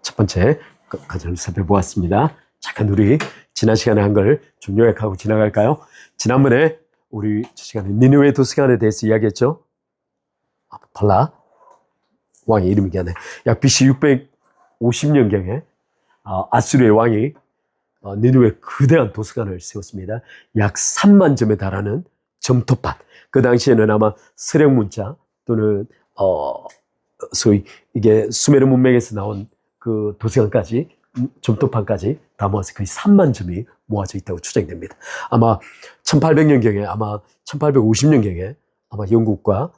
첫 번째 과정을 살펴보았습니다. 잠깐 우리 지난 시간에 한 걸 좀 요약하고 지나갈까요? 지난번에 우리 시간에 니느웨 도서관에 대해서 이야기했죠. 발라 왕의 이름이 기억나네. 약 BC 650년경에 아수르의 왕이 니느웨 거대한 도서관을 세웠습니다. 약 3만 점에 달하는 점토판. 그 당시에는 아마 서령 문자 또는 소위 이게 수메르 문명에서 나온 그 도서관까지 점토판까지 다 모아서 거의 3만 점이 모아져 있다고 추정됩니다. 아마 1800년경에 아마 1850년경에 아마 영국과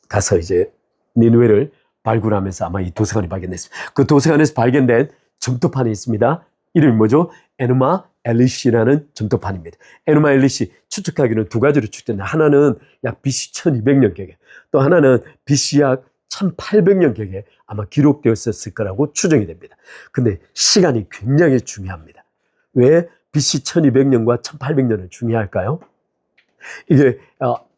가서 이제 니느웨를 발굴하면서 아마 이 도서관이 발견됐습니다. 그 도서관에서 발견된 점토판이 있습니다. 이름이 뭐죠? 에누마 엘리시라는 점토판입니다. 에누마 엘리시 추측하기는 두 가지로 추측된다. 하나는 약 BC 1200년경에 또 하나는 BC 약 1800년경에 아마 기록되었을 거라고 추정이 됩니다. 근데 시간이 굉장히 중요합니다. 왜 BC 1200년과 1800년을 중요할까요? 이게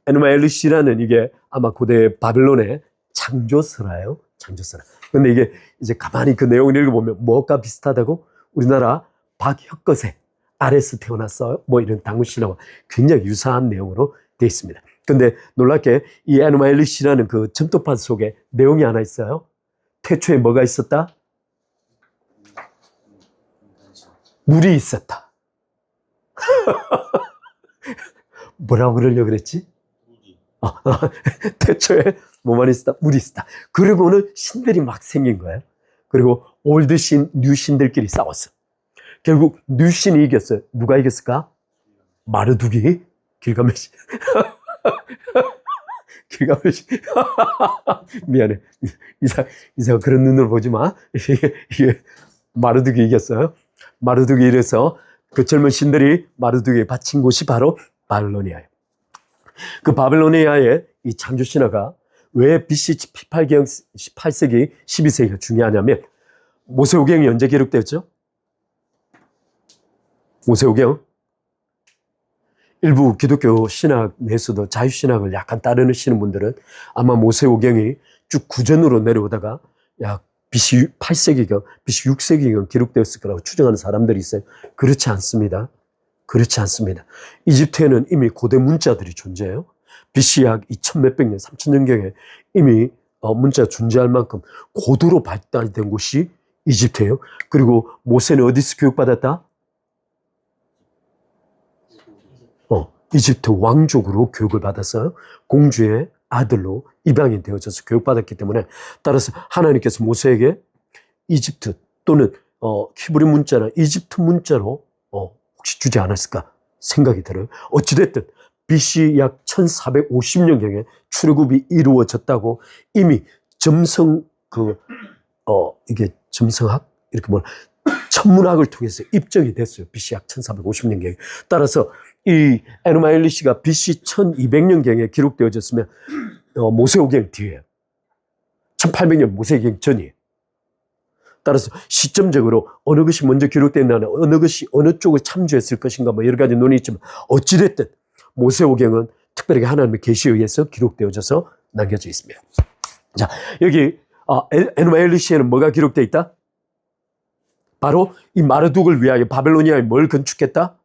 에누마 엘리시라는 이게 아마 고대 바벨론의 창조서라요. 창조서라. 근데 이게 이제 가만히 그 내용을 읽어보면 뭐가 비슷하다고? 우리나라 박혁거세 아래서 태어났어요. 뭐 이런 당군 신화와 굉장히 유사한 내용으로 되어 있습니다. 근데 놀랍게 이 에누마 엘리시라는 그 점토판 속에 내용이 하나 있어요. 태초에 뭐가 있었다? 물이 있었다. 뭐라고 그러려고 그랬지? 태초에 뭐만 있었다? 물이 있었다. 그리고는 신들이 막 생긴 거예요. 그리고 올드 신, 뉴 신들끼리 싸웠어. 결국 뉴 신이 이겼어요. 누가 이겼을까? 마르두기, 길가메시. 길가메시. 미안해. 이사 그런 눈으로 보지 마. 이게 마르두기 이겼어요. 마르두기 이래서 그 젊은 신들이 마르두기에 바친 곳이 바로 바빌로니아예요. 그 바빌로니아의 이 창조 신화가 왜 BC 18세기, 12세기가 중요하냐면 모세오경이 언제 기록되었죠? 모세오경. 일부 기독교 신학 내에서도 자유신학을 약간 따르시는 분들은 아마 모세오경이 쭉 구전으로 내려오다가 약 BC 8세기경, BC 6세기경 기록되었을 거라고 추정하는 사람들이 있어요. 그렇지 않습니다. 그렇지 않습니다. 이집트에는 이미 고대 문자들이 존재해요. BC 약 2000몇백 년, 3000년경에 이미 문자가 존재할 만큼 고도로 발달된 곳이 이집트예요. 그리고 모세는 어디서 교육받았다? 이집트 왕족으로 교육을 받았어요. 공주의 아들로 입양이 되어져서 교육받았기 때문에 따라서 하나님께서 모세에게 이집트 또는 히브리 문자나 이집트 문자로 혹시 주지 않았을까 생각이 들어요. 어찌됐든 BC 약 1450년경에 출애굽이 이루어졌다고 이미 이게 점성학? 이렇게 천문학을 통해서 입증이 됐어요. BC 약 1450년경에. 따라서 이 에누마 엘리시가 BC 1200년경에 기록되어졌으면 모세오경 뒤에 1800년 모세오경 전이에요. 따라서 시점적으로 어느 것이 먼저 기록됐느냐, 어느 것이 어느 쪽을 참조했을 것인가 뭐 여러 가지 논의 있지만 어찌됐든 모세오경은 특별하게 하나님의 계시에 의해서 기록되어져서 남겨져 있습니다. 자, 여기 에누마 엘리시에는 뭐가 기록되어 있다? 바로 이 마르둑을 위하여 바벨로니아에 뭘 건축했다?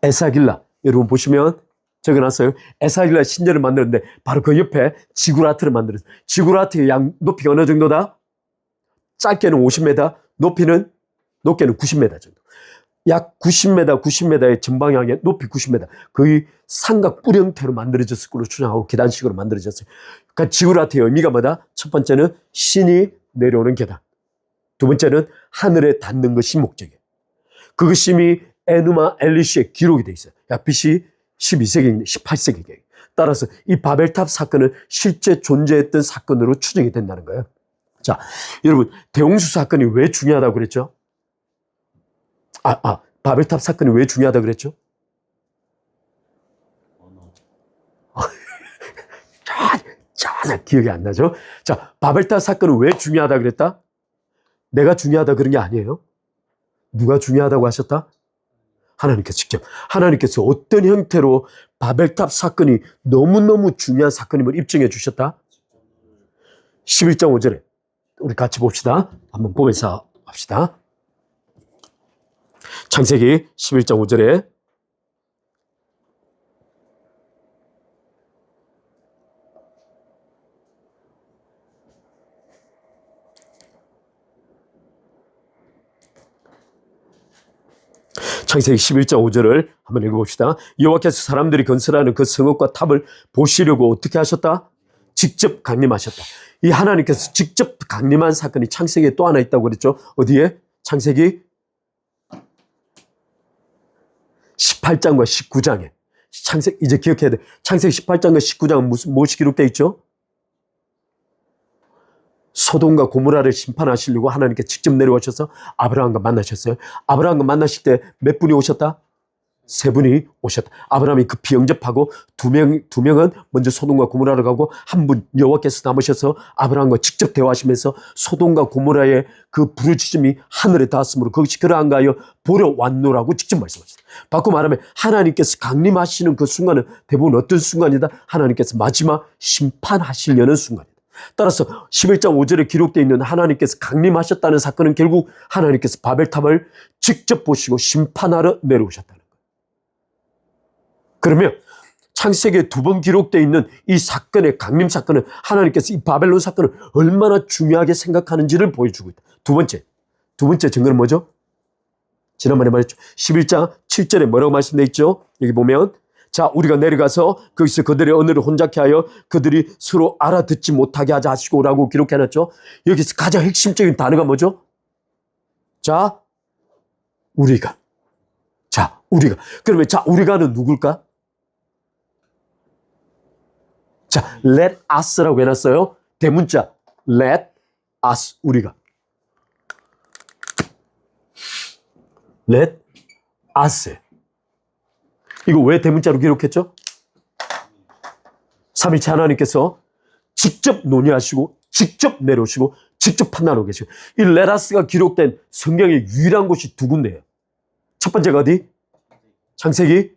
에사길라. 여러분 보시면 적어놨어요. 에사길라 신전을 만들었는데 바로 그 옆에 지구라트를 만들었어요. 지구라트의 양 높이가 어느 정도다? 짧게는 50m, 높이는 90m 정도. 약 90m의 전방향에 높이 90m. 거의 삼각 뿔 형태로 만들어졌을 걸로 추정하고 계단식으로 만들어졌어요. 그러니까 지구라트의 의미가 뭐다? 첫 번째는 신이 내려오는 계단. 두 번째는 하늘에 닿는 것이 목적이에요. 그것이 이미 에누마 엘리시에 기록이 되어 있어요. 약 BC 12세기, 18세기. 따라서 이 바벨탑 사건은 실제 존재했던 사건으로 추정이 된다는 거예요. 자, 여러분, 대홍수 사건이 왜 중요하다고 그랬죠? 바벨탑 사건이 왜 중요하다고 그랬죠? 전혀 기억이 안 나죠? 자, 바벨탑 사건은 왜 중요하다고 그랬다? 내가 중요하다 그런 게 아니에요. 누가 중요하다고 하셨다? 하나님께서 직접. 하나님께서 어떤 형태로 바벨탑 사건이 너무너무 중요한 사건임을 입증해 주셨다? 11장 5절에 우리 같이 봅시다. 한번 보면서 합시다. 창세기 11장 5절에 창세기 11장 5절을 한번 읽어봅시다. 여호와께서 사람들이 건설하는 그 성읍과 탑을 보시려고 어떻게 하셨다? 직접 강림하셨다. 이 하나님께서 직접 강림한 사건이 창세기에 또 하나 있다고 그랬죠. 어디에? 창세기 18장과 19장에. 이제 기억해야 돼. 창세기 18장과 19장은 무엇이 기록되어 있죠? 소돔과 고모라를 심판하시려고 하나님께 직접 내려오셔서 아브라함과 만나셨어요. 아브라함과 만나실 때 몇 분이 오셨다? 3분이 오셨다. 아브라함이 급히 영접하고 두 명은 먼저 소돔과 고모라로 가고 한 분 여호와께서 남으셔서 아브라함과 직접 대화하시면서 소돔과 고모라의 그 부르짖음이 하늘에 닿았으므로 그것이 그러한가 하여 보러 왔노라고 직접 말씀하셨다. 바꿔 말하면 하나님께서 강림하시는 그 순간은 대부분 어떤 순간이다? 하나님께서 마지막 심판하시려는 순간이다. 따라서 11장 5절에 기록되어 있는 하나님께서 강림하셨다는 사건은 결국 하나님께서 바벨탑을 직접 보시고 심판하러 내려오셨다는 거예요. 그러면 창세기에 2번 기록되어 있는 이 사건의 강림 사건은 하나님께서 이 바벨론 사건을 얼마나 중요하게 생각하는지를 보여주고 있다. 두 번째 증거는 뭐죠? 지난번에 말했죠. 11장 7절에 뭐라고 말씀되어 있죠? 여기 보면 자, 우리가 내려가서 거기서 그들의 언어를 혼잡케 하여 그들이 서로 알아듣지 못하게 하자 하시고라고 기록해놨죠. 여기서 가장 핵심적인 단어가 뭐죠? 자, 우리가. 그러면 우리가는 누굴까? 자, let us라고 해놨어요. 대문자 let us, 우리가. let us. 이거 왜 대문자로 기록했죠? 삼위일체 하나님께서 직접 논의하시고 직접 내려오시고 직접 판단하고 계시고 이 레라스가 기록된 성경의 유일한 곳이 2군데예요. 첫 번째가 어디? 창세기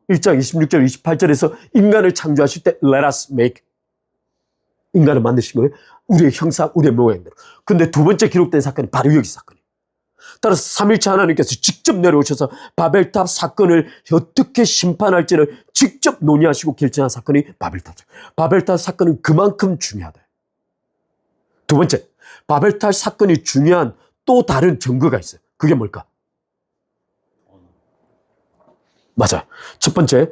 1장 26절 28절에서 인간을 창조하실 때 let us make, 인간을 만드신 거예요. 우리의 형상, 우리의 모양대로. 근데 2번째 기록된 사건이 바로 여기 사건이에요. 따라서 삼위일체 하나님께서 직접 내려오셔서 바벨탑 사건을 어떻게 심판할지를 직접 논의하시고 결정한 사건이 바벨탑. 바벨탑 사건은 그만큼 중요하다. 2번째, 바벨탑 사건이 중요한 또 다른 증거가 있어요. 그게 뭘까? 맞아. 첫 번째,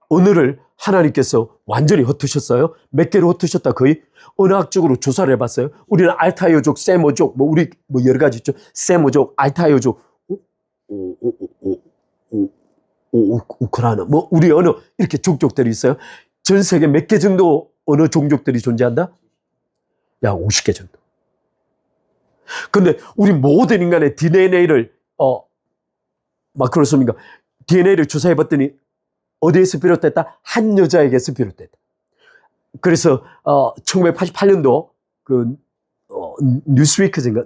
언어를 하나님께서 완전히 흩으셨어요. 몇 개로 흩으셨다? 거의 언어학적으로 조사를 해봤어요. 우리는 알타이어족, 세모족, 우리 여러 가지 있죠. 세모족, 알타이어족, 우크라이나, 우리 언어 이렇게 족족들이 있어요. 전 세계 몇 개 정도 언어 종족들이 존재한다? 약 50개 정도. 근데 우리 모든 인간의 DNA를 마크로소민가 DNA를 조사해봤더니 어디에서 비롯됐다? 한 여자에게서 비롯됐다. 그래서 1988년도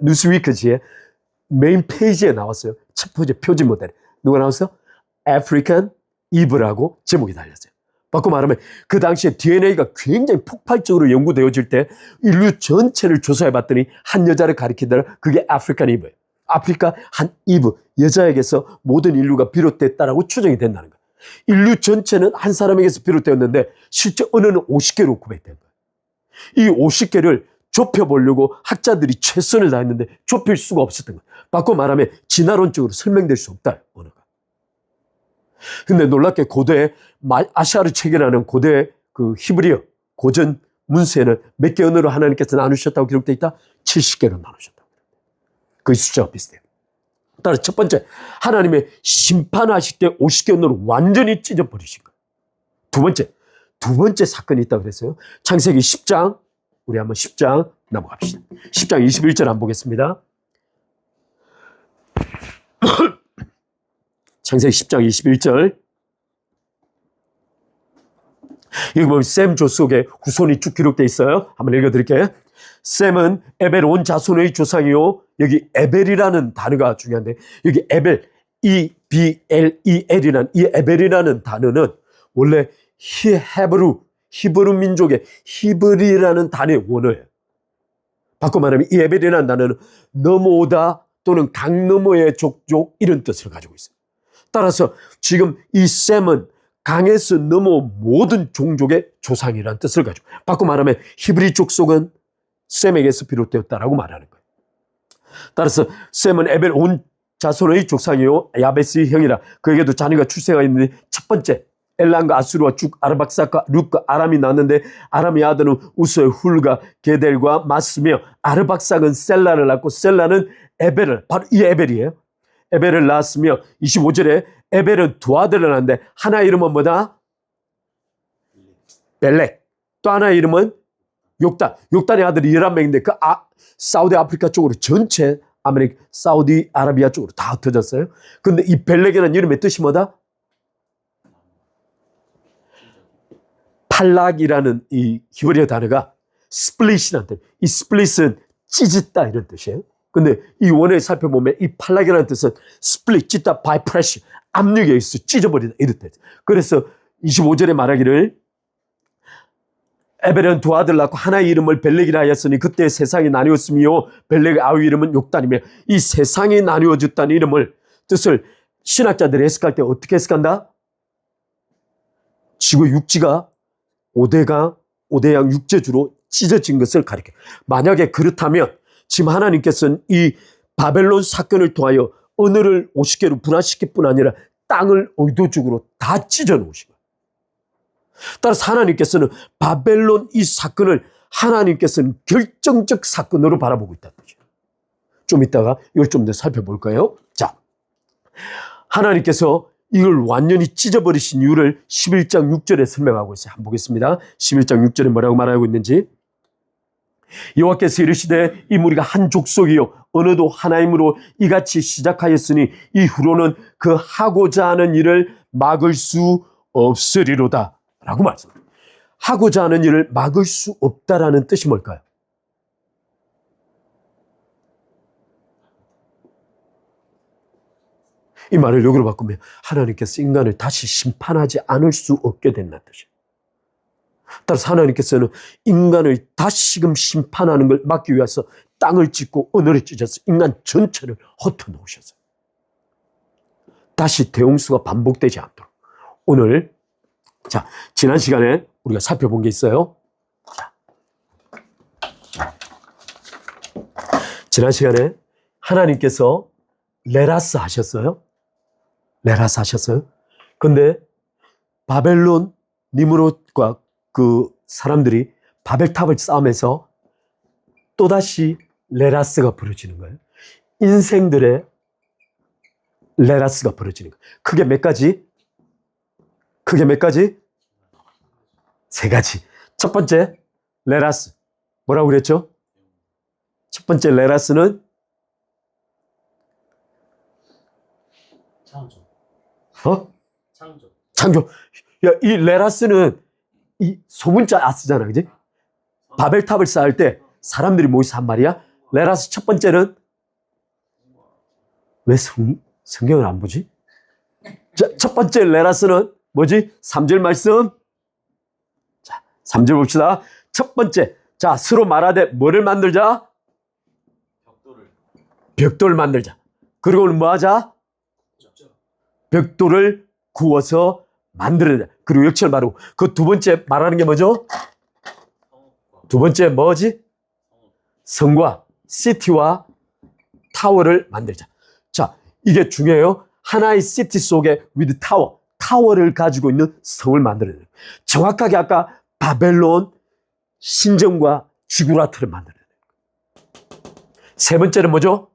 뉴스위크지의 메인 페이지에 나왔어요. 첫 번째 표지 모델. 누가 나왔어요? 아프리칸 이브라고 제목이 달렸어요. 바꿔 말하면 그 당시에 DNA가 굉장히 폭발적으로 연구되어질 때 인류 전체를 조사해봤더니 한 여자를 가리키더라. 그게 아프리칸 이브예요. 아프리카 한 이브, 여자에게서 모든 인류가 비롯됐다라고 추정이 된다는 거예요. 인류 전체는 한 사람에게서 비롯되었는데 실제 언어는 50개로 구백된 거예요. 이 50개를 좁혀보려고 학자들이 최선을 다했는데 좁힐 수가 없었던 거예요. 바꿔 말하면 진화론적으로 설명될 수 없다, 언어가. 근데 놀랍게 고대 아시아를 체결하는 고대 그 히브리어 고전 문서에는 몇 개 언어로 하나님께서 나누셨다고 기록되어 있다? 70개로 나누셨다고. 그 숫자가 비슷해요. 따라서 첫 번째, 하나님의 심판하실 때 50개 언어로 완전히 찢어버리신 거예요. 두 번째 사건이 있다고 그랬어요. 창세기 10장, 우리 한번 10장 넘어갑시다. 10장 21절 한번 보겠습니다. 창세기 10장 21절. 여기 보면 셈 조속에 후손이 쭉 기록되어 있어요. 한번 읽어드릴게요. 셈은 에벨 온 자손의 조상이요. 여기 에벨이라는 단어가 중요한데 여기 에벨, E-B-L-E-L이라는 이 에벨이라는 단어는 원래 히브루 민족의 히브리라는 단어의 원어예요. 바꿔 말하면 이 에벨이라는 단어는 넘어오다 또는 강 너머의 족족 이런 뜻을 가지고 있어요. 따라서 지금 이 셈은 강에서 넘어온 모든 종족의 조상이라는 뜻을 가지고, 바꿔 말하면 히브리 족속은 셈에게서 비롯되었다라고 말하는 거예요. 따라서 셈은 에벨 온 자손의 족상이요 야베스의 형이라. 그에게도 자녀가 출생하 있는데 첫 번째 엘람과 아수르와 쭉 아르박삭과 룻과 아람이 낳았는데 아람의 아들은 우스의 훌과 게델과 마스며 아르박삭은 셀라를 낳고 셀라는 에벨을, 바로 이 에벨이에요. 에벨을 낳았으며 25절에 에벨은 두 아들을 낳았는데 하나 이름은 뭐다? 벨렉. 또 하나 이름은 욕단. 욕단의 아들이 11명인데 그 사우디 아프리카 쪽으로 전체 사우디 아라비아 쪽으로 다 흩어졌어요. 근데 이 벨렉이라는 이름의 뜻이 뭐다? 팔락이라는 이 히브리어 단어가 스플릿이라는 뜻. 이 스플릿은 찢었다 이런 뜻이에요. 근데 이 원어에 살펴보면 이 팔락이라는 뜻은 스플릿, 찢다, by pressure, 압력에 의해서 찢어버리다 이런 뜻. 그래서 25절에 말하기를 에벨은 두 아들 낳고 하나의 이름을 벨렉이라 하였으니 그때 세상이 나뉘었으며 벨렉의 아우 이름은 욕단이며, 이 세상이 나뉘어졌다는 이름을 뜻을 신학자들이 해석할 때 어떻게 해석한다? 지구 육지가 오대양 육제주로 찢어진 것을 가리켜. 만약에 그렇다면 지금 하나님께서는 이 바벨론 사건을 통하여 언어를 50개로 분화시킬 뿐 아니라 땅을 의도적으로 다 찢어 놓으신 거예요. 따라서 하나님께서는 바벨론 이 사건을 하나님께서는 결정적 사건으로 바라보고 있다는 거죠. 좀 이따가 이걸 좀 더 살펴볼까요? 자, 하나님께서 이걸 완전히 찢어버리신 이유를 11장 6절에 설명하고 있어요. 한번 보겠습니다. 11장 6절에 뭐라고 말하고 있는지. 여호와께서 이르시되 이 무리가 한 족속이요 언어도 하나임으로 이같이 시작하였으니 이후로는 그 하고자 하는 일을 막을 수 없으리로다 라고 말씀합니다. 하고자 하는 일을 막을 수 없다라는 뜻이 뭘까요? 이 말을 역으로 바꾸면 하나님께서 인간을 다시 심판하지 않을 수 없게 된다는 뜻이에요. 따라서 하나님께서는 인간을 다시금 심판하는 걸 막기 위해서 땅을 찢고 언어를 찢어서 인간 전체를 흩어놓으셨어요. 다시 대홍수가 반복되지 않도록. 오늘 자, 지난 시간에 우리가 살펴본 게 있어요. 지난 시간에 하나님께서 레라스 하셨어요. 레라스 하셨어요. 근데 바벨론 니므롯과 그 사람들이 바벨탑을 쌓으면서 또다시 레라스가 벌어지는 거예요. 인생들의 레라스가 벌어지는 거예요. 크게 몇 가지? 크게 몇 가지? 세 가지. 첫 번째, 레라스. 뭐라고 그랬죠? 첫 번째 레라스는 창조. 창조. 창조. 야, 이 레라스는 이 소문자 아스잖아, 그지? 바벨탑을 쌓을 때 사람들이 모여서 한 말이야. 레라스 첫 번째는 왜 성경을 안 보지? 자, 첫 번째 레라스는 뭐지? 3절 말씀. 자, 3절 봅시다. 첫 번째. 자, 서로 말하되 뭐를 만들자? 벽돌을 만들자. 그리고는 뭐 하자? 벽돌을 구워서 만들어야 돼. 그리고 역설 바르고. 그 두 번째 말하는 게 뭐죠? 두 번째 뭐지? 성과, 시티와 타워를 만들자. 자, 이게 중요해요. 하나의 시티 속에 with 타워, 타워를 가지고 있는 성을 만들어야 돼요. 정확하게 아까 바벨론 신정과 지구라트를 만들어야 돼요. 세 번째는 뭐죠?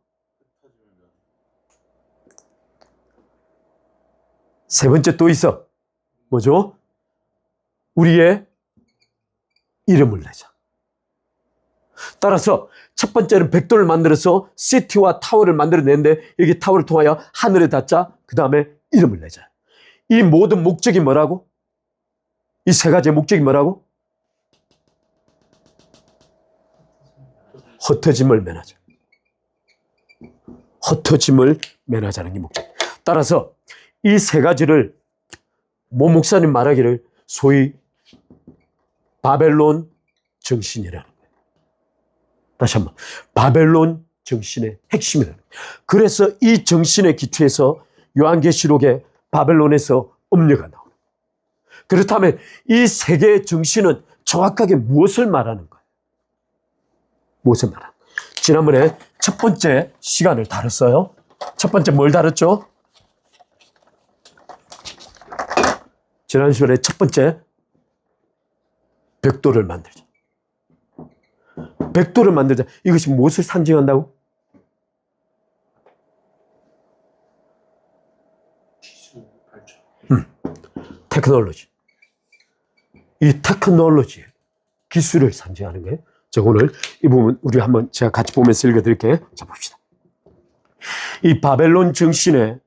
세 번째 또 있어. 뭐죠? 우리의 이름을 내자. 따라서 첫 번째는 벽돌을 만들어서 시티와 타워를 만들어내는데 여기 타워를 통하여 하늘에 닿자. 그 다음에 이름을 내자. 이 모든 목적이 뭐라고? 이 세 가지의 목적이 뭐라고? 흩어짐을 면하자. 흩어짐을 면하자는 게 목적. 따라서 이 세 가지를 모 목사님 말하기를 소위 바벨론 정신이라는 거예요. 다시 한번. 바벨론 정신의 핵심이다. 그래서 이 정신에 기초해서 요한계시록에 바벨론에서 음녀가 나옵니다. 그렇다면 이 세 개의 정신은 정확하게 무엇을 말하는 거예요? 무엇을 말하는 거예요? 지난번에 첫 번째 시간을 다뤘어요. 첫 번째 뭘 다뤘죠? 지난 시간에 첫 번째 벽돌을 만들자. 벽돌을 만들자. 이것이 무엇을 상징한다고? 기술 발전. 테크놀로지. 이 테크놀로지, 기술을 상징하는 거예요. 자, 오늘 이 부분 우리 한번 제가 같이 보면서 읽어드릴게요. 자, 봅시다. 이 바벨론 정신에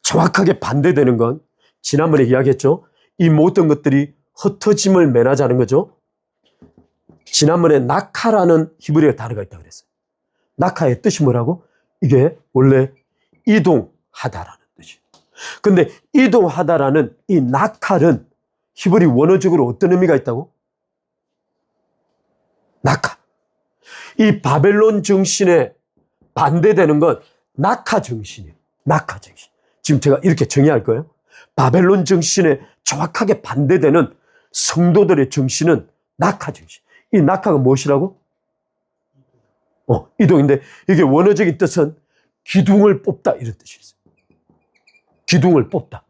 정확하게 반대되는 건 지난번에 이야기했죠. 이 모든 것들이 흩어짐을 면하자는 거죠. 지난번에 낙하라는 히브리어 단어가 있다고 그랬어요. 낙하의 뜻이 뭐라고? 이게 원래 이동하다라는 뜻이에요. 근데 이동하다라는 이 낙하는 히브리 원어적으로 어떤 의미가 있다고? 낙하. 이 바벨론 정신에 반대되는 건 낙하 정신이에요. 낙하 정신. 지금 제가 이렇게 정의할 거예요. 바벨론 정신에 정확하게 반대되는 성도들의 정신은 낙하 정신. 이 낙하가 무엇이라고? 이동인데 이게 원어적인 뜻은 기둥을 뽑다 이런 뜻이 있어요. 기둥을 뽑다.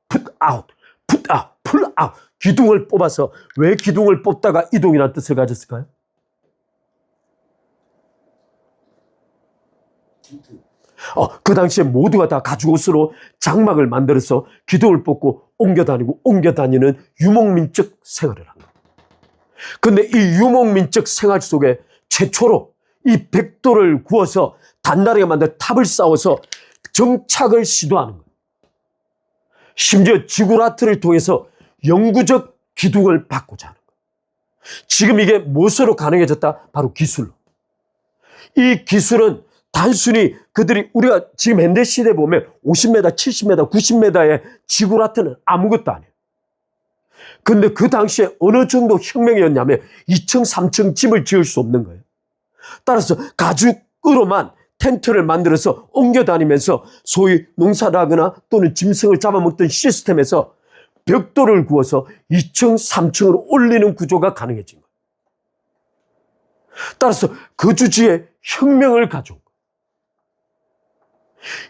put out, put out, pull out. 기둥을 뽑아서 왜 기둥을 뽑다가 이동이라는 뜻을 가졌을까요? 그 당시에 모두가 다 가죽옷으로 장막을 만들어서 기둥을 뽑고 옮겨 다니는 유목민적 생활을 합니다. 근데 이 유목민적 생활 속에 최초로 이 벽돌을 구워서 단단하게 만든 탑을 쌓아서 정착을 시도하는 거예요. 심지어 지구라트를 통해서 영구적 기둥을 받고자 하는 거예요. 지금 이게 무엇으로 가능해졌다? 바로 기술로. 이 기술은 단순히 그들이 우리가 지금 현대 시대에 보면 50m, 70m, 90m의 지구라트는 아무것도 아니에요. 근데 그 당시에 어느 정도 혁명이었냐면 2층, 3층 집을 지을 수 없는 거예요. 따라서 가죽으로만 텐트를 만들어서 옮겨 다니면서 소위 농사를 하거나 또는 짐승을 잡아먹던 시스템에서 벽돌을 구워서 2층, 3층으로 올리는 구조가 가능해진 거예요. 따라서 그 주지에 혁명을 가져온 거예요.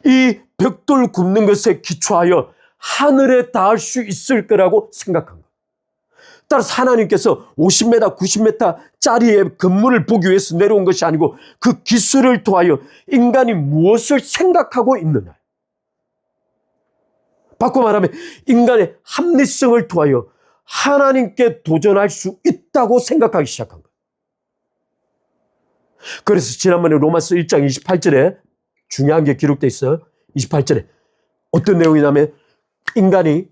이 벽돌 굽는 것에 기초하여 하늘에 닿을 수 있을 거라고 생각한 거예요. 따라서 하나님께서 50m, 90m짜리의 건물을 보기 위해서 내려온 것이 아니고 그 기술을 통하여 인간이 무엇을 생각하고 있느냐. 바꿔 말하면 인간의 합리성을 통하여 하나님께 도전할 수 있다고 생각하기 시작한 거예요. 그래서 지난번에 로마서 1장 28절에 중요한 게 기록되어 있어요. 28절에 어떤 내용이냐면 인간이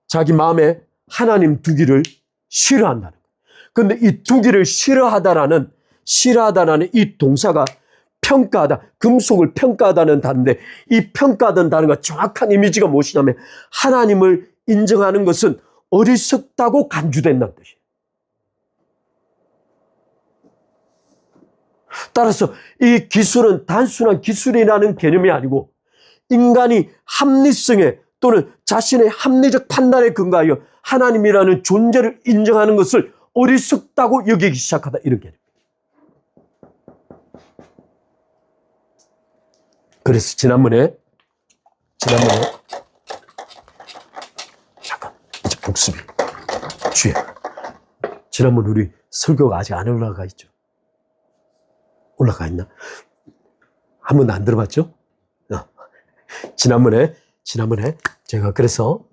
자기 마음에 하나님 두기를 싫어한다는 거예요. 그런데 이 두기를 싫어하다라는 이 동사가 평가하다, 금속을 평가하다는 단어인데 이 평가하다는 단어가 정확한 이미지가 무엇이냐면 하나님을 인정하는 것은 어리석다고 간주된다는 뜻이에요. 따라서 이 기술은 단순한 기술이라는 개념이 아니고 인간이 합리성에 또는 자신의 합리적 판단에 근거하여 하나님이라는 존재를 인정하는 것을 어리석다고 여기기 시작하다 이런 개념. 그래서 지난번에 잠깐 이제 복습이 주의. 지난번 우리 설교가 아직 안 올라가 있죠. 올라가 있나? 한 번도 안 들어봤죠? 지난번에 제가 그래서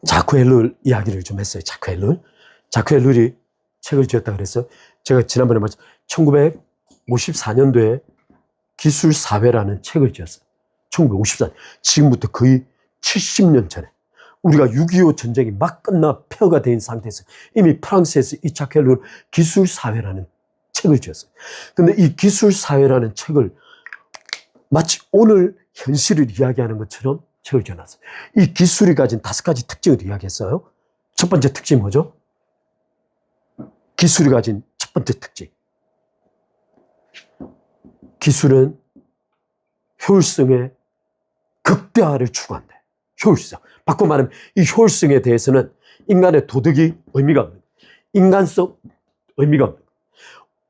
자크 앨룰 이야기를 좀 했어요. 자크 앨룰이 책을 지었다 그랬어요. 제가 지난번에 말씀 1954년도에 기술사회라는 책을 지었어요. 1954년. 지금부터 거의 70년 전에 우리가 6.25 전쟁이 막 끝나 폐허가 된 상태에서 이미 프랑스에서 이 자크 앨룰 기술사회라는 책을 지었어요. 근데 이 기술사회라는 책을 마치 오늘 현실을 이야기하는 것처럼 책을 지어놨어요. 이 기술이 가진 5가지 특징을 이야기했어요. 첫 번째 특징이 뭐죠? 기술이 가진 번째 특징. 기술은 효율성의 극대화를 추구한다. 효율성. 바꿔 말하면 이 효율성에 대해서는 인간의 도덕이 의미가 없는, 인간성 의미가 없는.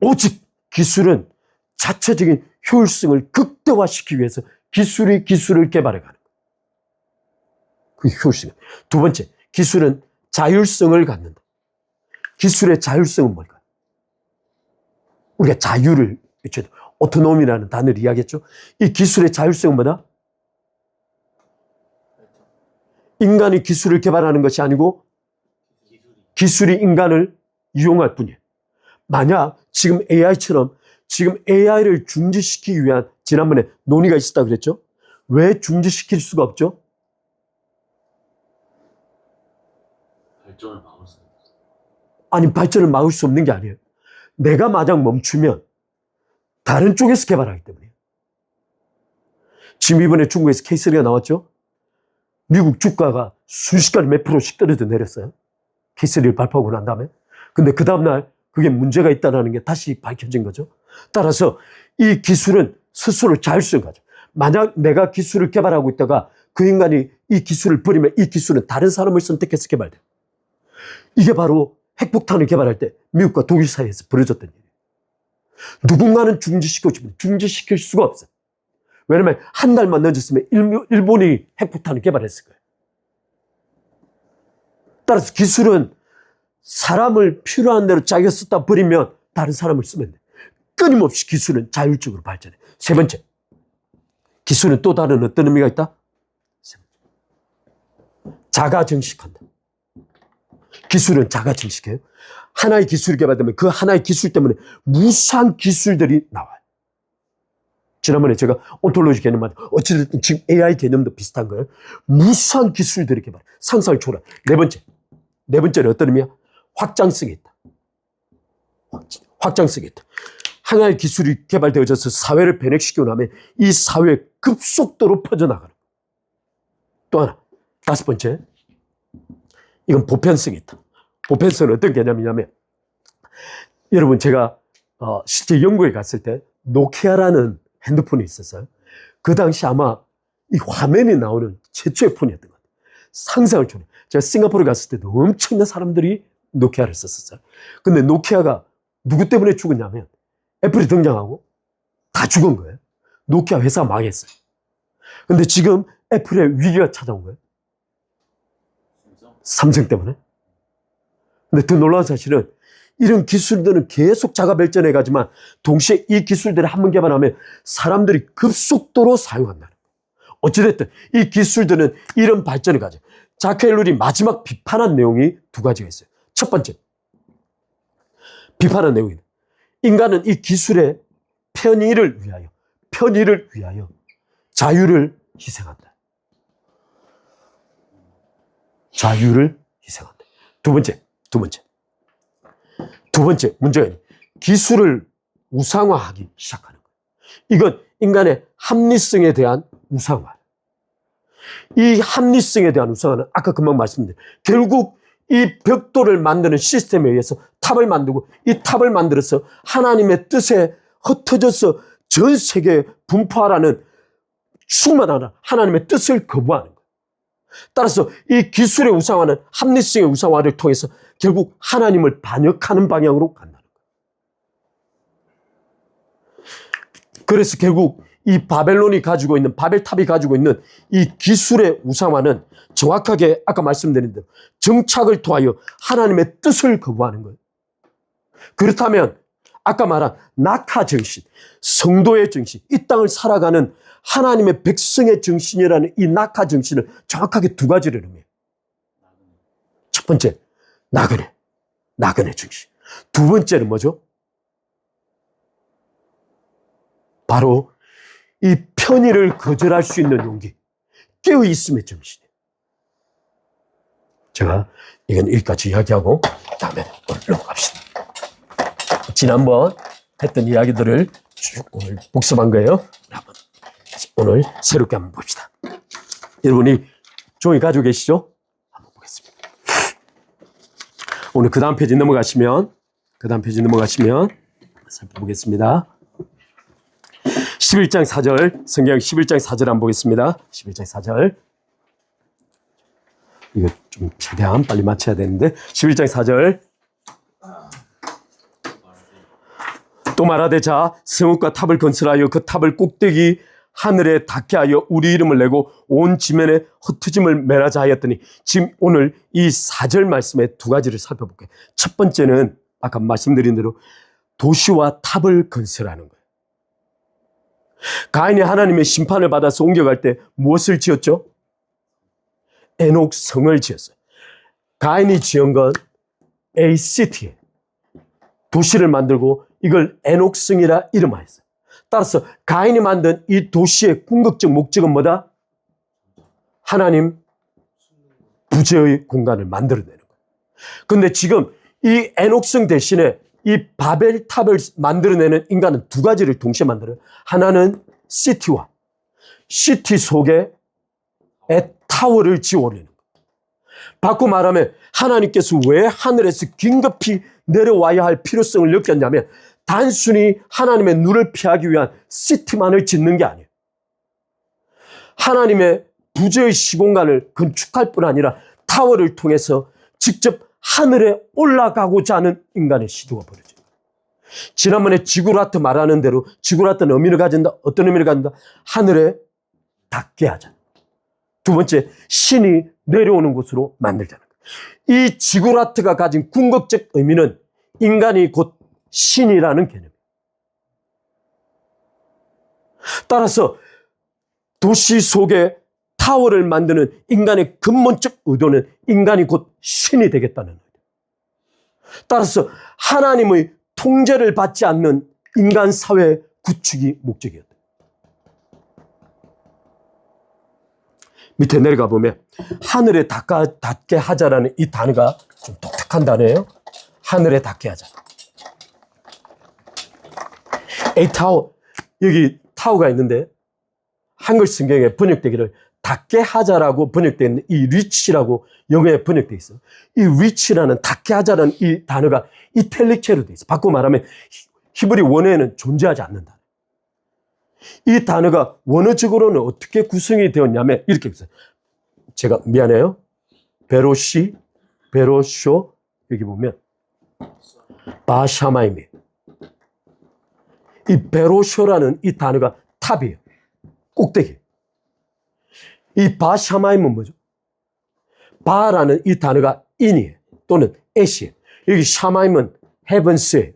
오직 기술은 자체적인 효율성을 극대화시키기 위해서 기술을 개발해가는 거예요. 그 효율성. 두 번째, 기술은 자율성을 갖는다. 기술의 자율성은 뭘까요? 우리가 자유를 오토노미라는 단어를 이야기했죠. 이 기술의 자율성은 뭐다? 인간이 기술을 개발하는 것이 아니고 기술이 인간을 이용할 뿐이에요. 만약 지금 AI처럼 지금 AI를 중지시키기 위한 지난번에 논의가 있었다고 그랬죠? 왜 중지시킬 수가 없죠? 발전을 막을 수 있는. 아니, 발전을 막을 수 없는 게 아니에요. 내가 만약 멈추면 다른 쪽에서 개발하기 때문이에요. 지금 이번에 중국에서 케이스가 나왔죠? 미국 주가가 순식간에 몇 프로씩 떨어져 내렸어요. 케이스를 발표하고 난 다음에. 근데 그 다음날 그게 문제가 있다는 게 다시 밝혀진 거죠. 따라서 이 기술은 스스로 자율성을 가져. 만약 내가 기술을 개발하고 있다가 그 인간이 이 기술을 버리면 이 기술은 다른 사람을 선택해서 개발돼요. 이게 바로 핵폭탄을 개발할 때 미국과 독일 사이에서 벌어졌던 일이에요. 누군가는 중지시키고 싶은데 중지시킬 수가 없어요. 왜냐면 한 달만 늦었으면 일본이 핵폭탄을 개발했을 거예요. 따라서 기술은 사람을 필요한 대로 자기가 쓰다 버리면 다른 사람을 쓰면 돼. 끊임없이 기술은 자율적으로 발전해. 세 번째, 기술은 또 다른 어떤 의미가 있다? 자가증식한다. 기술은 자가증식해요. 하나의 기술이 개발되면 그 하나의 기술 때문에 무수한 기술들이 나와요. 지난번에 제가 온톨로지 개념만 어찌됐든 지금 AI 개념도 비슷한 거예요. 무수한 기술들이 개발, 상상을 초월한. 네 번째는 어떤 의미야? 확장성이 있다. 확장성이 있다. 하나의 기술이 개발되어져서 사회를 변혁시키고 나면 이 사회에 급속도로 퍼져나가는. 또 하나, 다섯 번째, 이건 보편성이 있다. 보편성은 어떤 개념이냐면, 여러분 제가 실제 영국에 갔을 때 노키아라는 핸드폰이 있었어요. 그 당시 아마 이 화면이 나오는 최초의 폰이었던 것 같아요. 상상을 초월해. 제가 싱가포르 갔을 때도 엄청난 사람들이 노키아를 썼었어요. 근데 노키아가 누구 때문에 죽었냐면 애플이 등장하고 다 죽은 거예요. 노키아 회사가 망했어요. 근데 지금 애플의 위기가 찾아온 거예요. 삼성 때문에. 근데 더 놀라운 사실은 이런 기술들은 계속 자가 발전해 가지만 동시에 이 기술들을 한번 개발하면 사람들이 급속도로 사용한다는 거예요. 어찌됐든 이 기술들은 이런 발전을 가져. 자크 앨룰이 마지막 비판한 내용이 두 가지가 있어요. 첫 번째, 비판한 내용입니다. 인간은 이 기술의 편의를 위하여 자유를 희생한다. 자유를 희생한다. 두 번째 문제가 있는 기술을 우상화하기 시작하는 거예요. 이건 인간의 합리성에 대한 우상화. 이 합리성에 대한 우상화는 아까 금방 말씀드린 결국 이 벽돌을 만드는 시스템에 의해서 탑을 만들고 이 탑을 만들어서 하나님의 뜻에 흩어져서 전 세계에 분포하라는 충만한 하나님의 뜻을 거부하는 거예요. 따라서 이 기술의 우상화는 합리성의 우상화를 통해서 결국 하나님을 반역하는 방향으로 간다는 거예요. 그래서 결국 이 바벨론이 가지고 있는, 바벨탑이 가지고 있는 이 기술의 우상화는 정확하게 아까 말씀드린 대로 정착을 통하여 하나님의 뜻을 거부하는 거예요. 그렇다면 아까 말한 낙하 정신, 성도의 정신, 이 땅을 살아가는 하나님의 백성의 정신이라는 이 낙하 정신을 정확하게 두 가지를 의미해요. 첫 번째, 나그네 정신. 두 번째는 뭐죠? 바로 이 편의를 거절할 수 있는 용기, 깨어있음의 정신이에요. 제가 이건 여기까지 이야기하고 다음에 넘어갑시다. 지난번 했던 이야기들을 쭉 오늘 복습한 거예요. 오늘 새롭게 한번 봅시다. 여러분이 종이 가지고 계시죠? 한번 보겠습니다. 오늘 그 다음 페이지 넘어가시면 그 다음 페이지 넘어가시면 살펴보겠습니다. 11장 4절, 성경 11장 4절 한번 보겠습니다. 11장 4절. 이거 좀 최대한 빨리 맞춰야 되는데, 11장 4절. 또 말하되 자 성읍과 탑을 건설하여 그 탑을 꼭대기 하늘에 닿게 하여 우리 이름을 내고 온 지면에 흩어짐을 mer하자 하였더니, 지금 오늘 이 4절 말씀의 두 가지를 살펴볼게요. 첫 번째는 아까 말씀드린 대로 도시와 탑을 건설하는 거예요. 가인이 하나님의 심판을 받아서 옮겨갈 때 무엇을 지었죠? 에녹 성을 지었어요. 가인이 지은 건 A city예요. 도시를 만들고 이걸 에녹성이라 이름하였어요. 따라서 가인이 만든 이 도시의 궁극적 목적은 뭐다? 하나님 부재의 공간을 만들어내는 거예요. 그런데 지금 이 에녹성 대신에 이 바벨탑을 만들어내는 인간은 두 가지를 동시에 만들어요. 하나는 시티와 시티 속에 타워를 지어올리는 거예요. 바꿔 말하면 하나님께서 왜 하늘에서 긴급히 내려와야 할 필요성을 느꼈냐면, 단순히 하나님의 눈을 피하기 위한 시티만을 짓는 게 아니에요. 하나님의 부재의 시공간을 건축할 뿐 아니라 타워를 통해서 직접 하늘에 올라가고자 하는 인간의 시도가 벌어져요. 지난번에 지구라트 말하는 대로 지구라트는 의미를 가진다. 어떤 의미를 가진다? 하늘에 닿게 하자. 두 번째, 신이 내려오는 곳으로 만들자는 거예요. 이 지구라트가 가진 궁극적 의미는 인간이 곧 신이라는 개념이에요. 따라서 도시 속에 타워를 만드는 인간의 근본적 의도는 인간이 곧 신이 되겠다는 거예요. 따라서 하나님의 통제를 받지 않는 인간 사회 구축이 목적이었다. 밑에 내려가 보면 하늘에 닿게 하자라는 이 단어가 좀 독특한 단어예요. 하늘에 닿게 하자. A 타워, 여기 타워가 있는데 한글 성경에 번역되기를 닿게 하자라고 번역되어 있는 이 리치라고 영어에 번역되어 있어요. 이 리치라는 닿게 하자라는 이 단어가 이탈릭체로 되어 있어요. 바꿔 말하면 히브리 원어에는 존재하지 않는다. 이 단어가 원어적으로는 어떻게 구성이 되었냐면 이렇게 있어요. 제가 미안해요. 베로시, 베로쇼, 여기 보면 바샤마임이, 이 베로쇼라는 이 단어가 탑이에요. 꼭대기. 이 바샤마임은 뭐죠? 바라는 이 단어가 인이에요. 또는 애시에요. 여기 샤마임은 헤븐스예요.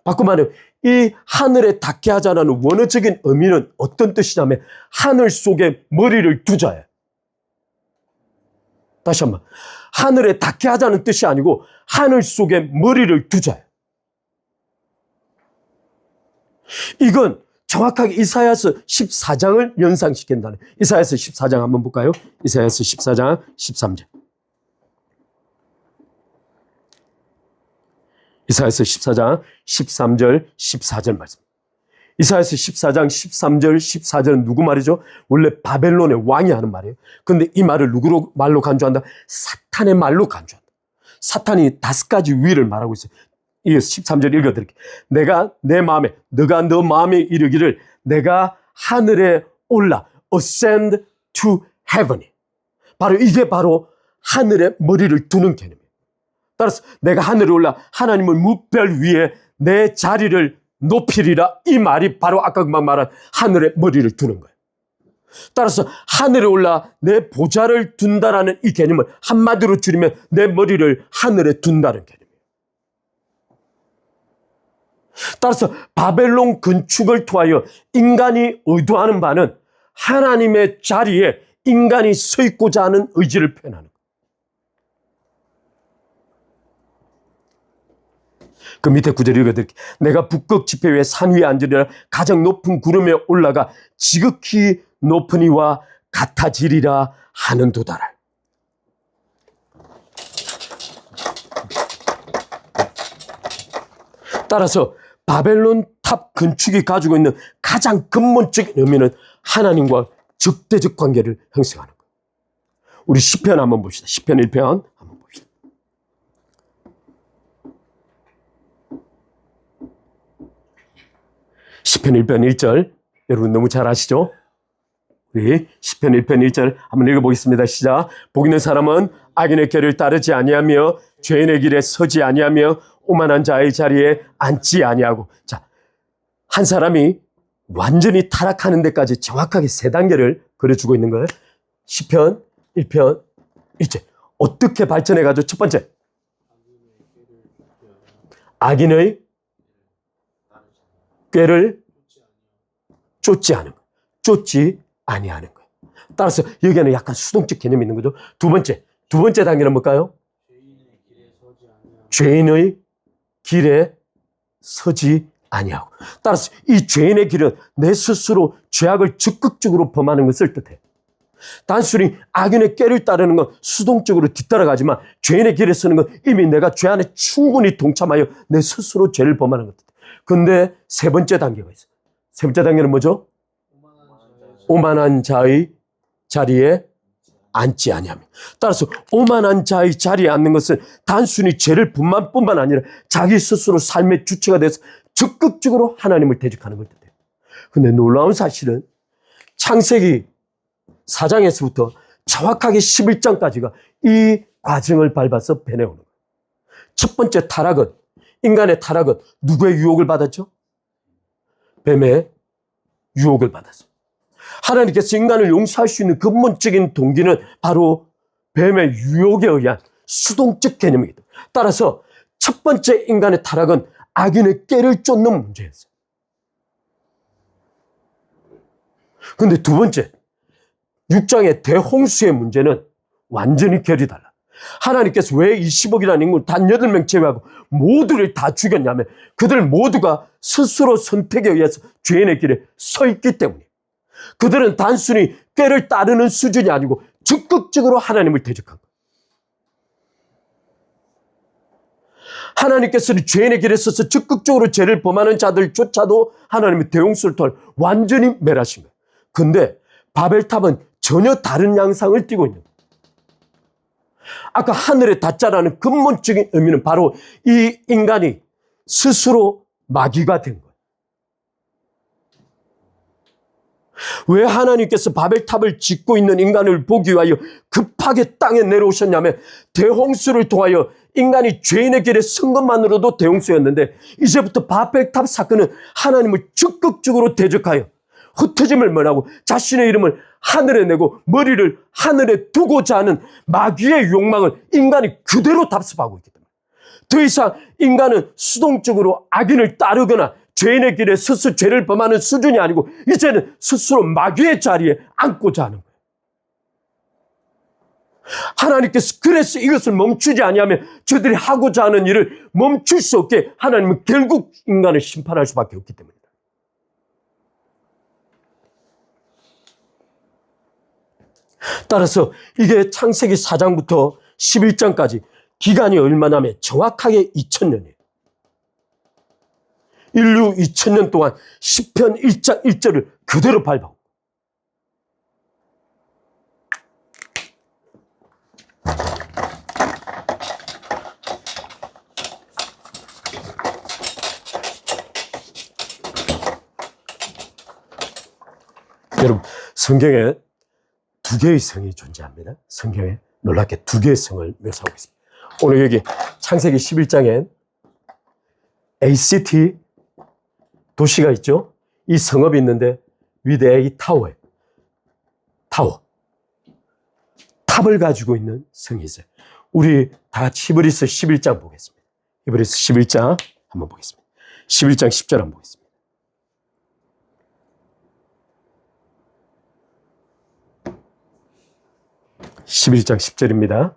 바꿔 말하면 이 하늘에 닿게 하자라는 원어적인 의미는 어떤 뜻이냐면 하늘 속에 머리를 두자예요. 다시 한번, 하늘에 닿게 하자는 뜻이 아니고 하늘 속에 머리를 두자예요. 이건 정확하게 이사야서 14장을 연상시킨다는, 이사야서 14장 한번 볼까요? 이사야서 14장 13절. 이사야서 14장 13절 14절 말씀. 이사야서 14장 13절 14절은 누구 말이죠? 원래 바벨론의 왕이 하는 말이에요. 그런데 이 말을 누구로 말로 간주한다? 사탄의 말로 간주한다. 사탄이 5가지 위를 말하고 있어요. 이 13절 읽어드릴게요. 내가 내 마음에, 너가 너 마음에 이르기를 내가 하늘에 올라, ascend to heaven. 바로 이게 바로 하늘에 머리를 두는 개념이에요. 따라서 내가 하늘에 올라 하나님의 무별 위에 내 자리를 높이리라, 이 말이 바로 아까 막 말한 하늘에 머리를 두는 거예요. 따라서 하늘에 올라 내 보좌를 둔다라는 이 개념을 한마디로 줄이면 내 머리를 하늘에 둔다는 개념이에요. 따라서 바벨론 건축을 통하여 인간이 의도하는 바는 하나님의 자리에 인간이 서 있고자 하는 의지를 표현하는 거예요. 그 밑에 구절 읽어드릴게요. 내가 북극 지폐 위에 산 위에 앉으리라, 가장 높은 구름에 올라가 지극히 높은 이와 같아지리라 하는 도다라. 따라서 바벨론 탑 건축이 가지고 있는 가장 근본적인 의미는 하나님과 적대적 관계를 형성하는 거예요. 우리 시편 한번 봅시다. 시편 1편 한번 봅시다. 시편 1편 1절 여러분 너무 잘 아시죠? 우리 시편 1편 1절 한번 읽어보겠습니다. 시작. 복 있는 사람은 악인의 길을 따르지 아니하며 죄인의 길에 서지 아니하며 오만한 자의 자리에 앉지 아니하고. 자, 한 사람이 완전히 타락하는 데까지 정확하게 세 단계를 그려주고 있는 거예요. 시편 1편 1절 어떻게 발전해가지고 첫 번째 악인의 꾀를 쫓지 않은 거예요. 쫓지 아니하는 거예요. 따라서 여기에는 약간 수동적 개념이 있는 거죠. 두 번째 단계는 뭘까요? 죄인의 길에 서지 아니하고. 따라서 이 죄인의 길은 내 스스로 죄악을 적극적으로 범하는 것을 뜻해요. 단순히 악인의 꾀를 따르는 건 수동적으로 뒤따라가지만 죄인의 길에 서는 건 이미 내가 죄 안에 충분히 동참하여 내 스스로 죄를 범하는 것. 근데 세 번째 단계가 있어요. 세 번째 단계는 뭐죠? 오만한 자의 자리에 앉지 아니하며. 따라서 오만한 자의 자리에 앉는 것은 단순히 죄를 범만 뿐만 아니라 자기 스스로 삶의 주체가 돼서 적극적으로 하나님을 대적하는 걸 뜻해요. 근데 놀라운 사실은 창세기 4장에서부터 정확하게 11장까지가 이 과정을 밟아서 배내오는 거예요. 첫 번째 타락은, 인간의 타락은 누구의 유혹을 받았죠? 뱀의 유혹을 받았어요. 하나님께서 인간을 용서할 수 있는 근본적인 동기는 바로 뱀의 유혹에 의한 수동적 개념이기 때문에. 따라서 첫 번째 인간의 타락은 악인의 꾀를 쫓는 문제였어요. 그런데 두 번째, 6장의 대홍수의 문제는 완전히 결이 달라. 하나님께서 왜 20억이라는 인물 단 8명 제외하고 모두를 다 죽였냐면 그들 모두가 스스로 선택에 의해서 죄인의 길에 서 있기 때문이에요. 그들은 단순히 꾀를 따르는 수준이 아니고 적극적으로 하나님을 대적한 거예요. 하나님께서는 죄인의 길에 서서 적극적으로 죄를 범하는 자들조차도 하나님의 대홍수를 통해 완전히 멸하신 거예요. 그런데 바벨탑은 전혀 다른 양상을 띠고 있는 거예요. 아까 하늘에 닿자라는 근본적인 의미는 바로 이 인간이 스스로 마귀가 된 거예요. 왜 하나님께서 바벨탑을 짓고 있는 인간을 보기 위하여 급하게 땅에 내려오셨냐면 대홍수를 통하여 인간이 죄인의 길에 선 것만으로도 대홍수였는데 이제부터 바벨탑 사건은 하나님을 적극적으로 대적하여 흩어짐을 면하고 자신의 이름을 하늘에 내고 머리를 하늘에 두고자 하는 마귀의 욕망을 인간이 그대로 답습하고 있기 때문에 더 이상 인간은 수동적으로 악인을 따르거나 죄인의 길에 스스로 죄를 범하는 수준이 아니고 이제는 스스로 마귀의 자리에 앉고자 하는 거예요. 하나님께서 그래서 이것을 멈추지 아니하면 저들이 하고자 하는 일을 멈출 수 없게 하나님은 결국 인간을 심판할 수밖에 없기 때문입니다. 따라서 이게 창세기 4장부터 11장까지 기간이 얼마나 하면 정확하게 2000년이에요. 인류 2000년 동안 시편 1장 1절을 그대로 밟아. 여러분, 성경에 두 개의 성이 존재합니다. 성경에 놀랍게 두 개의 성을 묘사하고 있습니다. 오늘 여기 창세기 11장에 ACT 도시가 있죠. 이 성읍이 있는데 위대의 이 타워에 타워 탑을 가지고 있는 성이 있어요. 우리 다 같이 히브리서 11장 보겠습니다. 히브리서 11장 한번 보겠습니다. 11장 10절 한번 보겠습니다. 11장 10절입니다.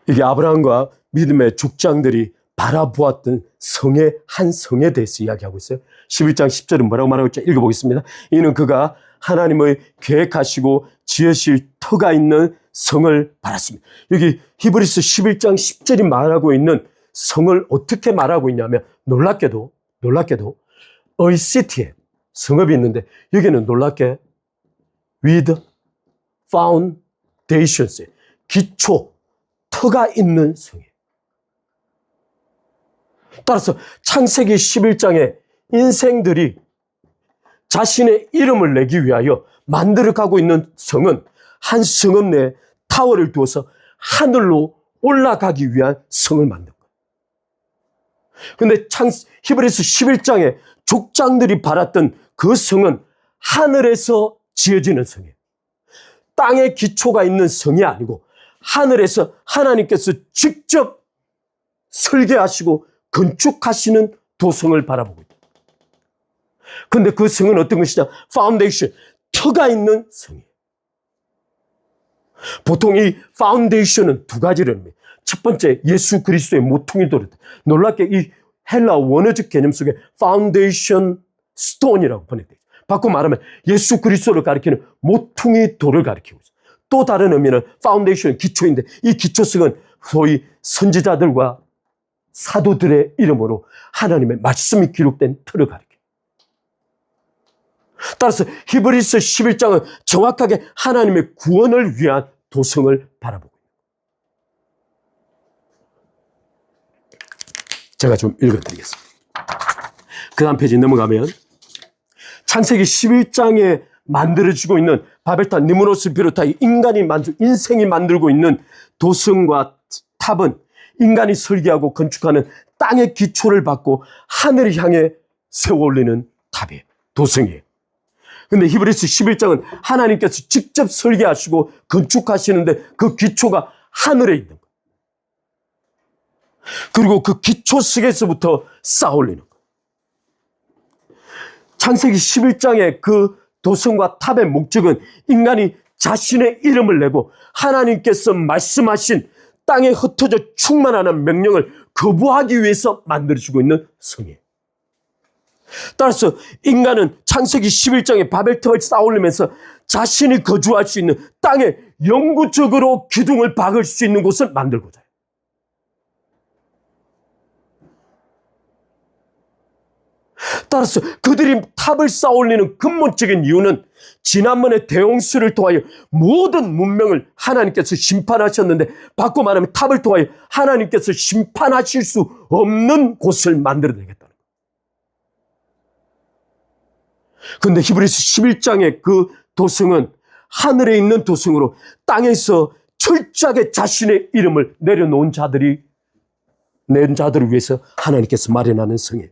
이게 아브라함과 믿음의 족장들이 바라보았던 성의 한 성에 대해서 이야기하고 있어요. 11장 10절은 뭐라고 말하고 있죠? 읽어보겠습니다. 이는 그가 하나님의 계획하시고 지으실 터가 있는 성을 바랐습니다. 여기 히브리서 11장 10절이 말하고 있는 성을 어떻게 말하고 있냐면 놀랍게도 A city에 성읍이 있는데 여기는 놀랍게 with foundations 기초 터가 있는 성이에요. 따라서 창세기 11장에 인생들이 자신의 이름을 내기 위하여 만들어가고 있는 성은 한 성읍 내에 타워를 두어서 하늘로 올라가기 위한 성을 만든 거예요. 그런데 히브리서 11장에 족장들이 바랐던 그 성은 하늘에서 지어지는 성이에요. 땅에 기초가 있는 성이 아니고 하늘에서 하나님께서 직접 설계하시고 건축하시는 도성을 바라보고 있다. 그런데 그 성은 어떤 것이냐? 파운데이션, 터가 있는 성이에요. 보통 이 파운데이션은 두 가지를 합니다. 첫 번째, 예수 그리스도의 모퉁이 돌이다. 놀랍게 이 헬라 원어적 개념 속에 파운데이션 스톤이라고 번역돼요. 바꿔 말하면 예수 그리스도를 가리키는 모퉁이 돌을 가리키고 있어요. 또 다른 의미는 파운데이션, 기초인데 이 기초성은 소위 선지자들과 사도들의 이름으로 하나님의 말씀이 기록된 틀을 가리켜요. 따라서 히브리서 11장은 정확하게 하나님의 구원을 위한 도성을 바라보고 있습니다. 제가 좀 읽어드리겠습니다. 그 다음 페이지 넘어가면 창세기 11장에 만들어지고 있는 바벨탑 니므롯을 비롯하여 인생이 만들고 있는 도성과 탑은 인간이 설계하고 건축하는 땅의 기초를 받고 하늘을 향해 세워 올리는 탑이에요. 도성이에요. 근데 히브리서 11장은 하나님께서 직접 설계하시고 건축하시는데 그 기초가 하늘에 있는 거예요. 그리고 그 기초 속에서부터 쌓아 올리는 거예요. 창세기 11장의 그 도성과 탑의 목적은 인간이 자신의 이름을 내고 하나님께서 말씀하신 땅에 흩어져 충만하는 명령을 거부하기 위해서 만들어지고 있는 성이에요. 따라서 인간은 창세기 11장에 바벨탑을 쌓아올리면서 자신이 거주할 수 있는 땅에 영구적으로 기둥을 박을 수 있는 곳을 만들고자 해요. 따라서 그들이 탑을 쌓아올리는 근본적인 이유는 지난번에 대홍수를 통하여 모든 문명을 하나님께서 심판하셨는데 바꿔 말하면 탑을 통하여 하나님께서 심판하실 수 없는 곳을 만들어내겠다는 거예요. 그런데 히브리서 11장의 그 도성은 하늘에 있는 도성으로 땅에서 철저하게 자신의 이름을 내려놓은 자들을 위해서 하나님께서 마련하는 성이에요.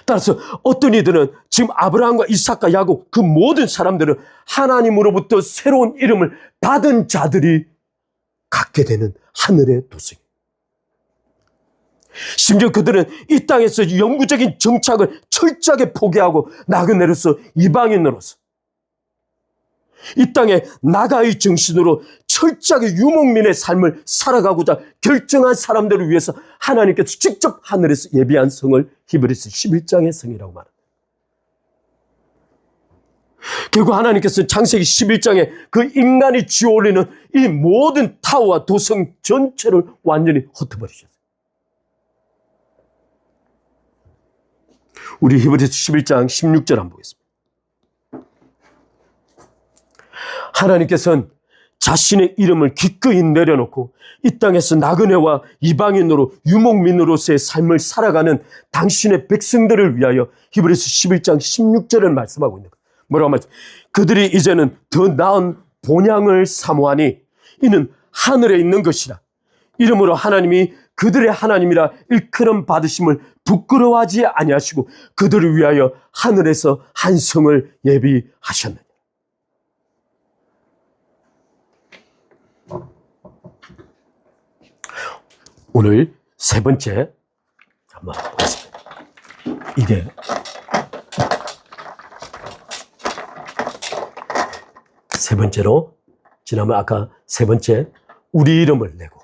따라서 어떤 이들은 지금 아브라함과 이삭과 야곱 그 모든 사람들은 하나님으로부터 새로운 이름을 받은 자들이 갖게 되는 하늘의 도성이에요. 심지어 그들은 이 땅에서 영구적인 정착을 철저하게 포기하고 나그네로서 이방인으로서 이 땅에 나가의 정신으로 철저하게 유목민의 삶을 살아가고자 결정한 사람들을 위해서 하나님께서 직접 하늘에서 예비한 성을 히브리서 11장의 성이라고 말합니다. 결국 하나님께서 창세기 11장에 그 인간이 지어올리는 이 모든 타워와 도성 전체를 완전히 흩어버리셨어요. 우리 히브리서 11장 16절 한번 보겠습니다. 하나님께서는 자신의 이름을 기꺼이 내려놓고 이 땅에서 나그네와 이방인으로 유목민으로서의 삶을 살아가는 당신의 백성들을 위하여 히브리서 11장 16절을 말씀하고 있는 거예요. 뭐라고 말씀? 그들이 이제는 더 나은 본향을 사모하니 이는 하늘에 있는 것이라. 이러므로 하나님이 그들의 하나님이라 일컬음 받으심을 부끄러워하지 아니하시고 그들을 위하여 하늘에서 한 성을 예비하셨느니라. 오늘 세 번째 한번 보겠습니다. 이게 세 번째로 지난번 아까 세 번째 우리 이름을 내고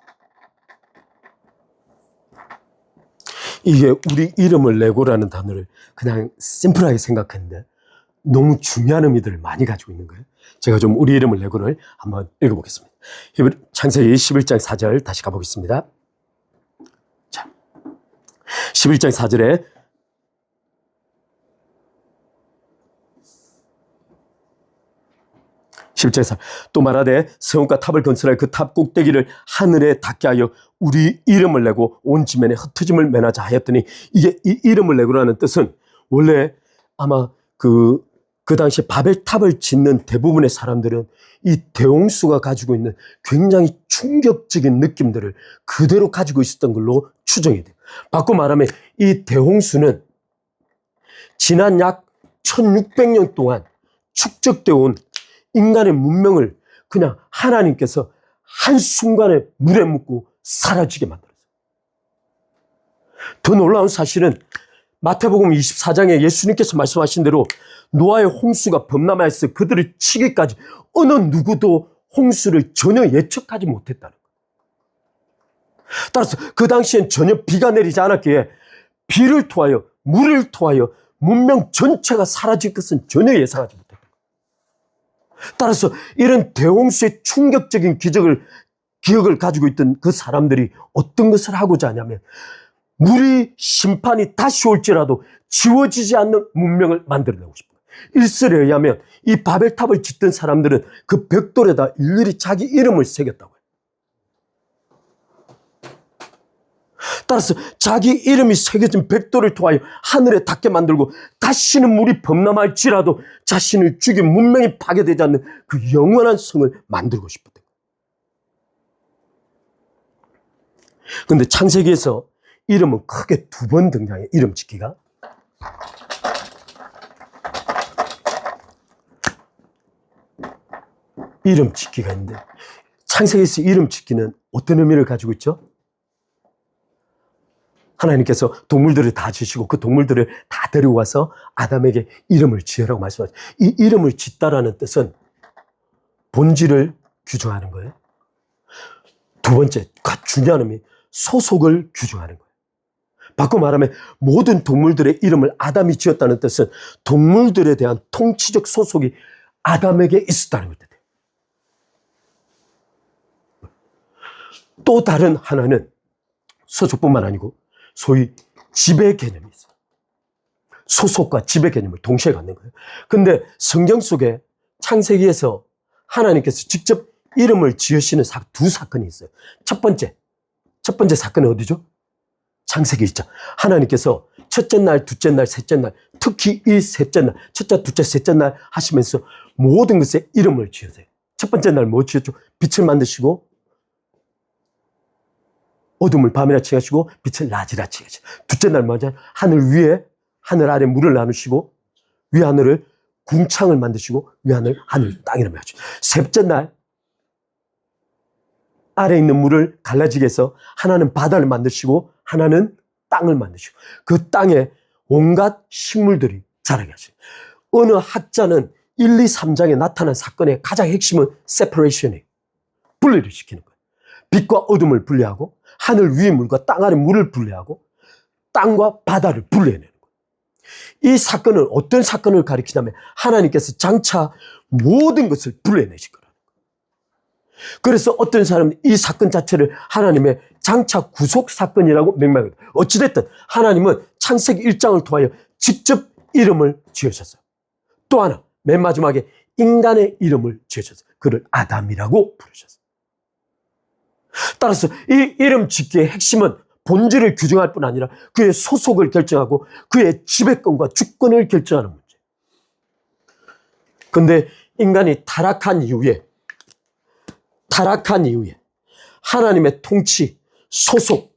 이게 우리 이름을 내고라는 단어를 그냥 심플하게 생각했는데 너무 중요한 의미들을 많이 가지고 있는 거예요. 제가 좀 우리 이름을 내고를 한번 읽어보겠습니다. 창세기 11장 4절 다시 가보겠습니다. 자, 11장 4절에 10절에서 또 말하되 성읍과 탑을 건설하여 그 탑 꼭대기를 하늘에 닿게 하여 우리 이름을 내고 온 지면에 흩어짐을 면하자 하였더니, 이게 이 이름을 내고라는 뜻은 원래 아마 그 당시 바벨탑을 짓는 대부분의 사람들은 이 대홍수가 가지고 있는 굉장히 충격적인 느낌들을 그대로 가지고 있었던 걸로 추정이 돼요. 바꿔 말하면 이 대홍수는 지난 약 1600년 동안 축적되어 온 인간의 문명을 그냥 하나님께서 한순간에 물에 묻고 사라지게 만들었어요. 더 놀라운 사실은 마태복음 24장에 예수님께서 말씀하신 대로 노아의 홍수가 범람하여서 그들을 치기까지 어느 누구도 홍수를 전혀 예측하지 못했다는 거예요. 따라서 그 당시엔 전혀 비가 내리지 않았기에 비를 통하여 물을 통하여 문명 전체가 사라질 것은 전혀 예상하지 못했다. 따라서 이런 대홍수의 충격적인 기억을 가지고 있던 그 사람들이 어떤 것을 하고자 하냐면, 물이 심판이 다시 올지라도 지워지지 않는 문명을 만들어내고 싶어요. 일설에 의하면 이 바벨탑을 짓던 사람들은 그 벽돌에다 일일이 자기 이름을 새겼다고 해요. 따라서 자기 이름이 새겨진 벽돌을 통하여 하늘에 닿게 만들고, 다시는 물이 범람할지라도 자신을 죽인 문명이 파괴되지 않는 그 영원한 성을 만들고 싶었던 거예요. 그런데 창세기에서 이름은 크게 2번 등장해요. 이름 짓기가. 이름 짓기가 있는데, 창세기에서 이름 짓기는 어떤 의미를 가지고 있죠? 하나님께서 동물들을 다 지으시고 그 동물들을 다 데리고 와서 아담에게 이름을 지으라고 말씀하셨어요. 이 이름을 짓다라는 뜻은 본질을 규정하는 거예요. 두 번째, 중요한 의미, 소속을 규정하는 거예요. 바꿔 말하면 모든 동물들의 이름을 아담이 지었다는 뜻은 동물들에 대한 통치적 소속이 아담에게 있었다는 걸 뜻해요. 또 다른 하나는 소속뿐만 아니고 소위 지배 개념이 있어요. 소속과 지배 개념을 동시에 갖는 거예요. 근데 성경 속에 창세기에서 하나님께서 직접 이름을 지으시는 2사건이 있어요. 첫 번째 사건은 어디죠? 창세기 1장. 하나님께서 첫째 날, 둘째 날, 셋째 날, 특히 이 셋째 날, 첫째, 둘째, 셋째 날 하시면서 모든 것에 이름을 지으세요. 첫 번째 날 뭐 지었죠? 빛을 만드시고 어둠을 밤이라 칭하시고 빛을 낮이라 칭하시고, 둘째 날 먼저 하늘 위에 하늘 아래 물을 나누시고 위 하늘을 궁창을 만드시고 위 하늘 땅이라 하시고, 셋째 날 아래 있는 물을 갈라지게 해서 하나는 바다를 만드시고 하나는 땅을 만드시고 그 땅에 온갖 식물들이 자라게 하시고, 어느 학자는 1, 2, 3장에 나타난 사건의 가장 핵심은 세퍼레이션이에요. 분리를 시키는 거예요. 빛과 어둠을 분리하고 하늘 위의 물과 땅 아래 물을 분리하고 땅과 바다를 분리해내는 거예요. 이 사건은 어떤 사건을 가리키냐면 하나님께서 장차 모든 것을 분리해내실 거라는 거예요. 그래서 어떤 사람은 이 사건 자체를 하나님의 장차 구속 사건이라고 명명해요. 어찌됐든 하나님은 창세기 1장을 통하여 직접 이름을 지으셨어요. 또 하나, 맨 마지막에 인간의 이름을 지으셨어요. 그를 아담이라고 부르셨어요. 따라서 이 이름 짓기의 핵심은 본질을 규정할 뿐 아니라 그의 소속을 결정하고 그의 지배권과 주권을 결정하는 문제. 그런데 인간이 타락한 이후에 하나님의 통치, 소속,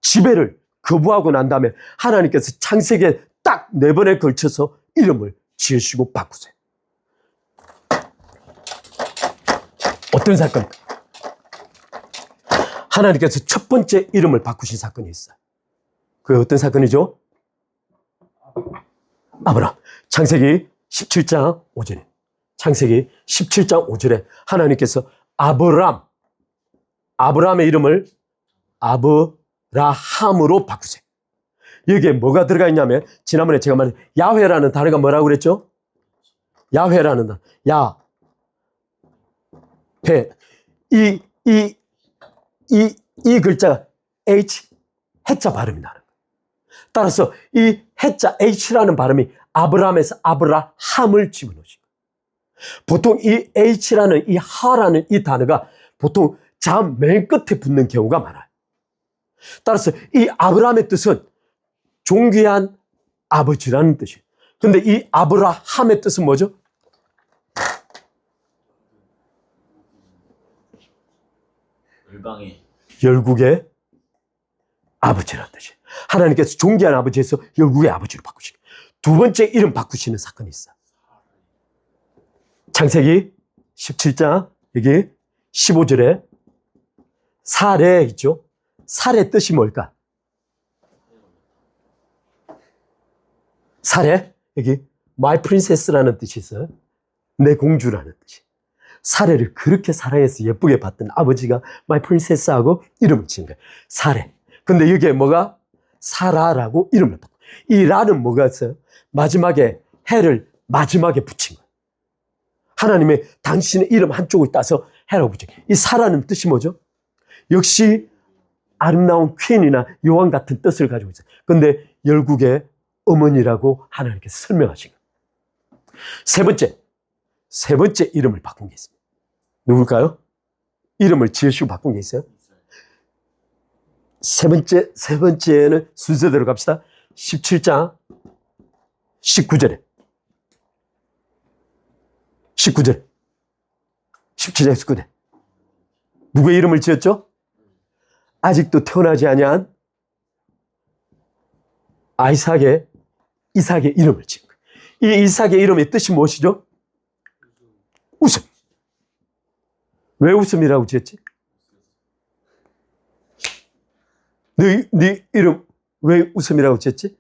지배를 거부하고 난 다음에 하나님께서 창세기에 딱 4번에 걸쳐서 이름을 지으시고 바꾸세요. 어떤 사건입니까? 하나님께서 첫 번째 이름을 바꾸신 사건이 있어요. 그게 어떤 사건이죠? 아브라함. 창세기 17장 5절에 창세기 17장 5절에 하나님께서 아브라함의 이름을 아브라함으로 바꾸세요. 여기에 뭐가 들어가 있냐면 지난번에 제가 말한 야훼라는 단어가 뭐라고 그랬죠? 야훼라는 단어. 야훼. 이 글자가 H, 해자 발음이 나는 거예요. 따라서 이 해자 H라는 발음이 아브라함에서 아브라함을 집어넣으신 거예요. 보통 이 H라는 이 하라는 이 단어가 보통 자음 맨 끝에 붙는 경우가 많아요. 따라서 이 아브라함의 뜻은 존귀한 아버지라는 뜻이에요. 근데 이 아브라함의 뜻은 뭐죠? 열방의 열국의 아버지라는 뜻이에요. 하나님께서 존귀한 아버지에서 열국의 아버지로 바꾸시고 두 번째 이름 바꾸시는 사건이 있어요. 창세기 17장 여기 15절에 사레 있죠? 사레 뜻이 뭘까? 사레 여기 my princess라는 뜻이 있어요. 내 공주라는 뜻이. 사레를 그렇게 사랑해서 예쁘게 봤던 아버지가 my princess하고 이름을 지은 거예요. 사레. 근데 여기에 뭐가? 사라라고 이름을 바꿔. 이 라는 뭐가 있어요? 마지막에 해를 마지막에 붙인 거예요. 하나님의 당신의 이름 한쪽을 따서 해라고 붙인 거예요. 이 사라는 뜻이 뭐죠? 역시 아름다운 퀸이나 여왕 같은 뜻을 가지고 있어요. 근데 열국의 어머니라고 하나님께서 설명하신 거예요. 세 번째 이름을 바꾼 게 있습니다. 누굴까요? 이름을 지으시고 바꾼 게 있어요. 세 번째는 순서대로 갑시다. 17장 19절에 17장 19절 누구의 이름을 지었죠? 아직도 태어나지 아니한 이삭의 이름을 지은 거예요. 이 이삭의 이름의 뜻이 무엇이죠? 웃음. 왜 웃음이라고 지었지? 네 이름 왜 웃음이라고 지었지?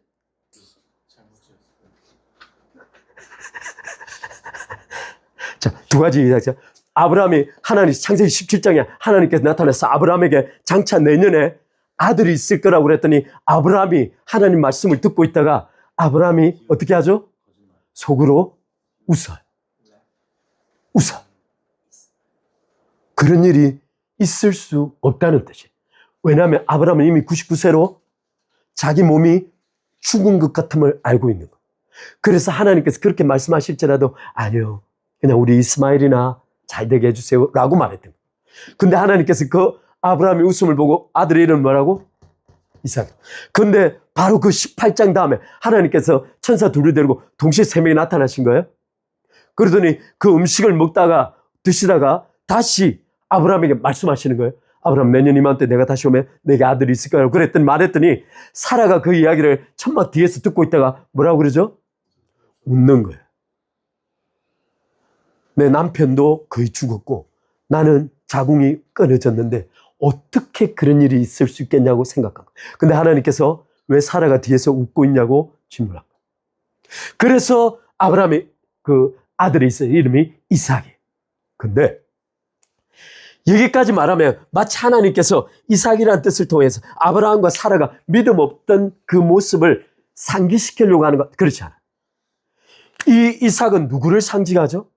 자, 두 가지 이야기죠. 아브라함이 하나님 창세기 17장에 하나님께서 나타나서 아브라함에게 장차 내년에 아들이 있을 거라고 그랬더니 아브라함이 하나님 말씀을 듣고 있다가 아브라함이 어떻게 하죠? 속으로 웃어요. 웃어. 그런 일이 있을 수 없다는 뜻이에요. 왜냐하면 아브라함은 이미 99세로 자기 몸이 죽은 것 같음을 알고 있는 거예요. 그래서 하나님께서 그렇게 말씀하실지라도 아니요. 그냥 우리 이스마엘이나 잘 되게 해주세요 라고 말했던 거예요. 근데 하나님께서 그 아브라함의 웃음을 보고 아들의 이름은 뭐라고? 이삭. 근데 바로 그 18장 다음에 하나님께서 천사 둘을 데리고 동시에 세 명이 나타나신 거예요. 그러더니 그 음식을 먹다가 드시다가 다시 아브라함에게 말씀하시는 거예요. 아브라함 내년 이맘때 내가 다시 오면 내게 아들이 있을 거라고 그랬더니 말했더니 사라가 그 이야기를 천막 뒤에서 듣고 있다가 뭐라고 그러죠? 웃는 거예요. 내 남편도 거의 죽었고 나는 자궁이 끊어졌는데 어떻게 그런 일이 있을 수 있겠냐고 생각한 거예요. 근데 하나님께서 왜 사라가 뒤에서 웃고 있냐고 질문한 거예요. 그래서 아브라함의 그 아들이 있어요. 이름이 이삭이에요. 근데 여기까지 말하면 마치 하나님께서 이삭이라는 뜻을 통해서 아브라함과 사라가 믿음 없던 그 모습을 상기시키려고 하는 것, 그렇지 않아요. 이 이삭은 누구를 상징하죠?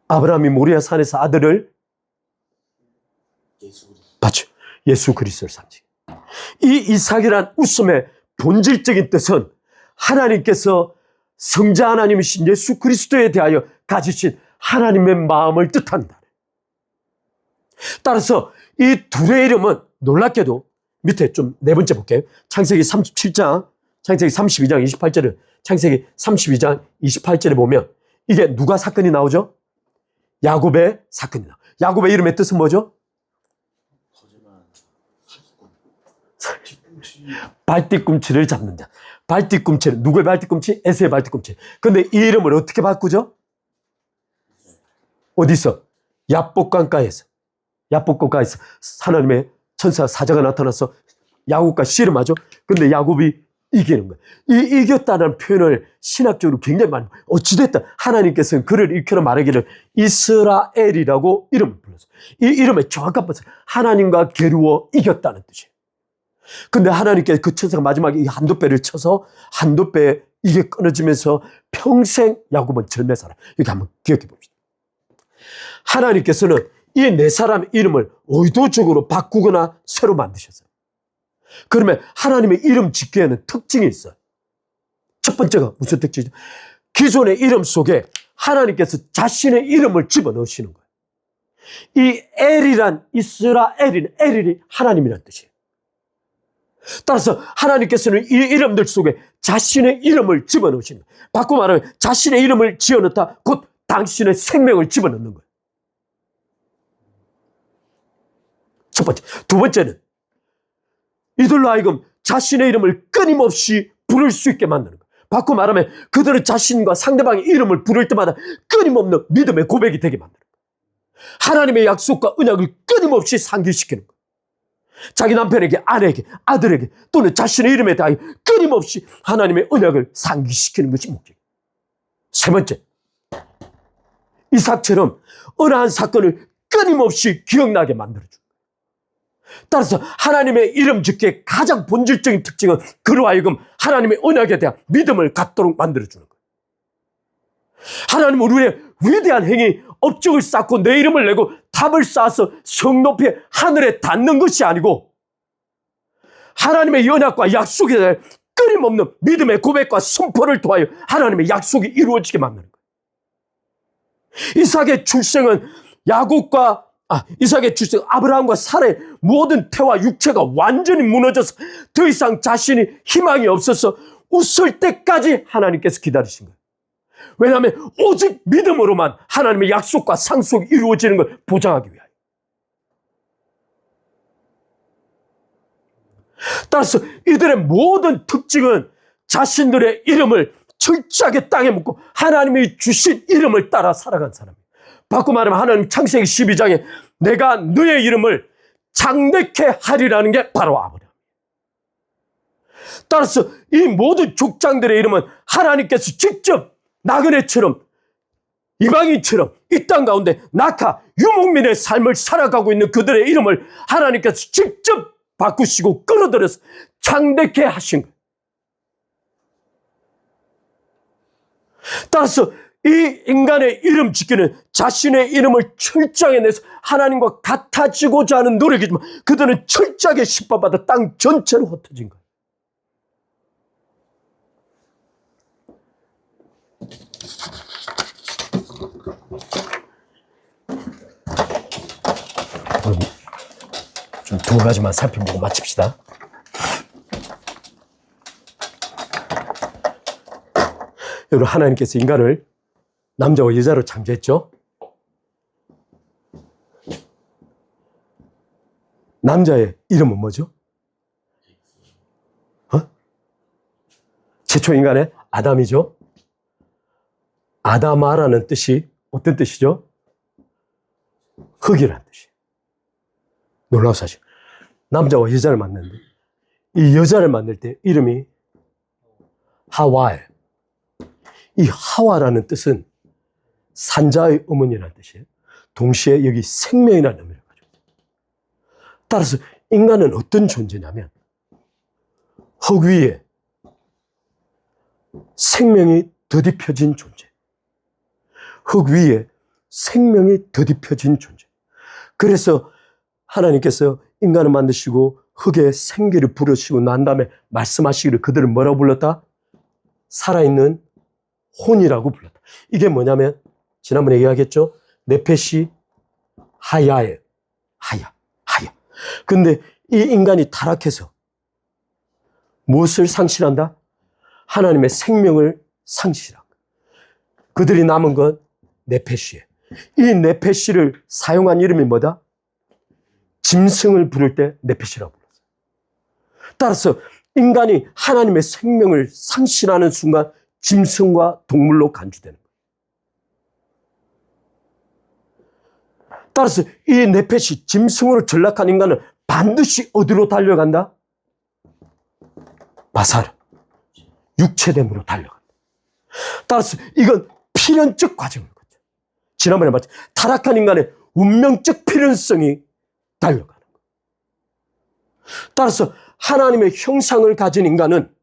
아브라함이 모리아 산에서 아들을 봤죠. 예수 그리스도를 상징. 이 이삭이란 웃음의 본질적인 뜻은 하나님께서 성자 하나님이신 예수 그리스도에 대하여 가지신 하나님의 마음을 뜻한다. 따라서 이 둘의 이름은 놀랍게도 밑에 좀 네 번째 볼게요. 창세기 37장, 창세기 32장 28절을 창세기 32장 28절에 보면 이게 누가 사건이 나오죠? 야곱의 사건이 나와요. 야곱의 이름의 뜻은 뭐죠? 발뒤꿈치를 잡는다. 발뒤꿈치는 누구의 발뒤꿈치? 에서의 발뒤꿈치. 근데 이 이름을 어떻게 바꾸죠? 어디서? 야복강가에서. 야복강가에서 하나님의 천사 사자가 나타나서 야곱과 씨름하죠. 근데 야곱이 이기는 거예요. 이 이겼다는 표현을 신학적으로 굉장히 많이 어찌됐든 하나님께서는 그를 일컬어 말하기를 이스라엘이라고 이름을 불렀어요. 이 이름의 정확한 뜻은 하나님과 겨루어 이겼다는 뜻이에요. 근데 하나님께서 그 천사가 마지막에 이 한돛배를 쳐서 한돛배 이게 끊어지면서 평생 야곱은 절매 살아요. 이렇게 한번 기억해 봅시다. 하나님께서는 이 네 사람의 이름을 의도적으로 바꾸거나 새로 만드셨어요. 그러면 하나님의 이름 짓기에는 특징이 있어요. 첫 번째가 무슨 특징이죠? 기존의 이름 속에 하나님께서 자신의 이름을 집어넣으시는 거예요. 이 엘이란 엘이 하나님이란 뜻이에요. 따라서 하나님께서는 이 이름들 속에 자신의 이름을 집어넣으시는 거예요. 바꿔 말하면 자신의 이름을 지어넣다 곧 당신의 생명을 집어넣는 거예요. 첫 번째. 두 번째는 이들로 하여금 자신의 이름을 끊임없이 부를 수 있게 만드는 거예요. 바꿔 말하면 그들은 자신과 상대방의 이름을 부를 때마다 끊임없는 믿음의 고백이 되게 만드는 거예요. 하나님의 약속과 언약을 끊임없이 상기시키는 거예요. 자기 남편에게, 아내에게, 아들에게 또는 자신의 이름에 대하여 끊임없이 하나님의 언약을 상기시키는 것이 목적이에요. 세 번째, 이삭처럼 어느 한 사건을 끊임없이 기억나게 만들어줍니다. 따라서 하나님의 이름 짓기의 가장 본질적인 특징은 그로 하여금 하나님의 언약에 대한 믿음을 갖도록 만들어주는 거예요. 하나님은 우리의 위대한 행위, 업적을 쌓고 내 이름을 내고 탑을 쌓아서 성 높이 하늘에 닿는 것이 아니고 하나님의 언약과 약속에 대한 끊임없는 믿음의 고백과 선포를 통하여 하나님의 약속이 이루어지게 만드는 거예요. 이삭의 출생은 이삭의 출생, 아브라함과 사라의 모든 태와 육체가 완전히 무너져서 더 이상 자신이 희망이 없어서 웃을 때까지 하나님께서 기다리신 거예요. 왜냐하면 오직 믿음으로만 하나님의 약속과 상속이 이루어지는 걸 보장하기 위하여. 따라서 이들의 모든 특징은 자신들의 이름을 철저하게 땅에 묻고 하나님이 주신 이름을 따라 살아간 사람이에요. 바꿔 말하면 하나님 창세기 12장에 내가 너의 이름을 장대케 하리라는 게 바로 아브라함이에요. 따라서 이 모든 족장들의 이름은 하나님께서 직접 나그네처럼 이방인처럼 이 땅 가운데 낙하 유목민의 삶을 살아가고 있는 그들의 이름을 하나님께서 직접 바꾸시고 끌어들여서 장대케 하신 거예요. 따라서 이 인간의 이름 짓기는 자신의 이름을 철저하게 내서 하나님과 같아지고자 하는 노력이지만 그들은 철저하게 십박받아 땅 전체로 흩어진 거예요. 좀 두 가지만 살펴보고 마칩시다. 여러분, 하나님께서 인간을 남자와 여자로 창조했죠. 남자의 이름은 뭐죠? 최초 인간의 아담이죠. 아담아라는 뜻이 어떤 뜻이죠? 흙이라는 뜻이에요. 놀라운 사실. 남자와 여자를 만났는데 이 여자를 만날 때 이름이 하와예요. 이 하와라는 뜻은 산자의 어머니라는 뜻이에요. 동시에 여기 생명이라는 의미를 가지고 있어요. 따라서 인간은 어떤 존재냐면 흙 위에 생명이 더딥혀진 존재. 흙 위에 생명이 더딥혀진 존재. 그래서 하나님께서 인간을 만드시고 흙에 생기를 부르시고 난 다음에 말씀하시기를 그들을 뭐라고 불렀다? 살아있는 혼이라고 불렀다. 이게 뭐냐면 지난번에 이야기했죠? 네페시 하야예요. 하야. 근데 이 인간이 타락해서 무엇을 상실한다? 하나님의 생명을 상실한 거예요. 그들이 남은 건 네페시예요. 이 네페시를 사용한 이름이 뭐다? 짐승을 부를 때 네페시라고 불렀어요. 따라서 인간이 하나님의 생명을 상실하는 순간 짐승과 동물로 간주되는 거예요. 따라서 이 네펫이 짐승으로 전락한 인간은 반드시 어디로 달려간다? 마사르, 육체됨으로 달려간다. 따라서 이건 필연적 과정인 거죠. 지난번에 말했죠. 타락한 인간의 운명적 필연성이 달려가는 거예요. 따라서 하나님의 형상을 가진 인간은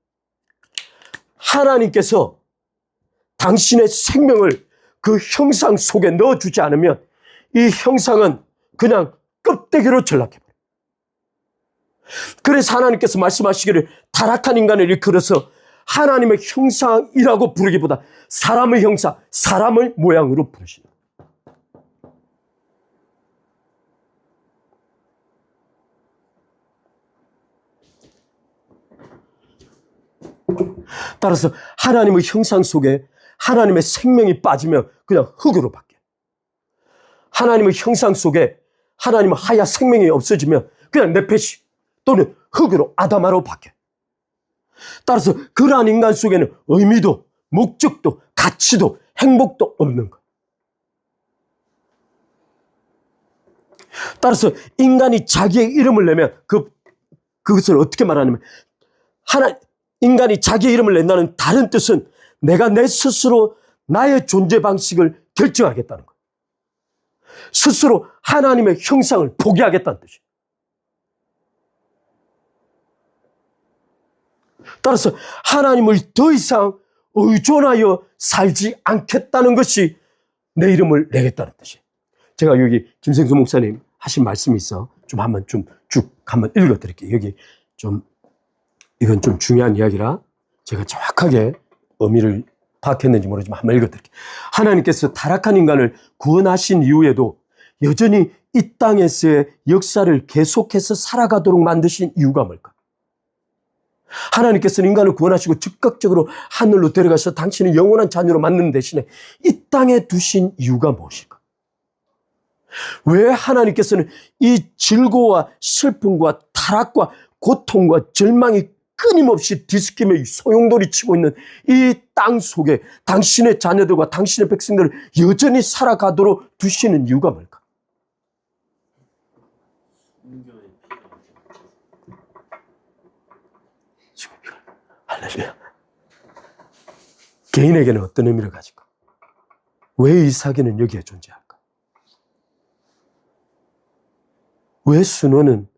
하나님께서 당신의 생명을 그 형상 속에 넣어주지 않으면 이 형상은 그냥 껍데기로 전락해버려요. 그래서 하나님께서 말씀하시기를 타락한 인간을 일컬어서 하나님의 형상이라고 부르기보다 사람의 형상, 사람의 모양으로 부르시는 거예요. 따라서 하나님의 형상 속에 하나님의 생명이 빠지면 그냥 흙으로 바뀌어요. 하나님의 형상 속에 하나님의 하야 생명이 없어지면 그냥 네페시 또는 흙으로 아담아로 바뀌어요. 따라서 그러한 인간 속에는 의미도 목적도 가치도 행복도 없는 거예요. 따라서 인간이 자기의 이름을 내면 그것을 어떻게 말하냐면 인간이 자기의 이름을 낸다는 다른 뜻은 내가 내 스스로 나의 존재 방식을 결정하겠다는 거예요. 스스로 하나님의 형상을 포기하겠다는 뜻이에요. 따라서 하나님을 더 이상 의존하여 살지 않겠다는 것이 내 이름을 내겠다는 뜻이에요. 제가 여기 김생수 목사님 하신 말씀이 있어. 한번 쭉 한번 읽어드릴게요. 이건 좀 중요한 이야기라 제가 정확하게 의미를 파악했는지 모르지만 한번 읽어드릴게요. 하나님께서 타락한 인간을 구원하신 이후에도 여전히 이 땅에서의 역사를 계속해서 살아가도록 만드신 이유가 뭘까? 하나님께서는 인간을 구원하시고 즉각적으로 하늘로 데려가서 당신의 영원한 자녀로 만드는 대신에 이 땅에 두신 이유가 무엇일까? 왜 하나님께서는 이 즐거움과 슬픔과 타락과 고통과 절망이 끊임없이 뒤섞이며 소용돌이 치고 있는 이 땅 속에 당신의 자녀들과 당신의 백성들을 여전히 살아가도록 두시는 이유가 뭘까? 할렐루야. 개인에게는 어떤 의미를 가질까? 왜 이 사기는 여기에 존재할까? 왜 순원은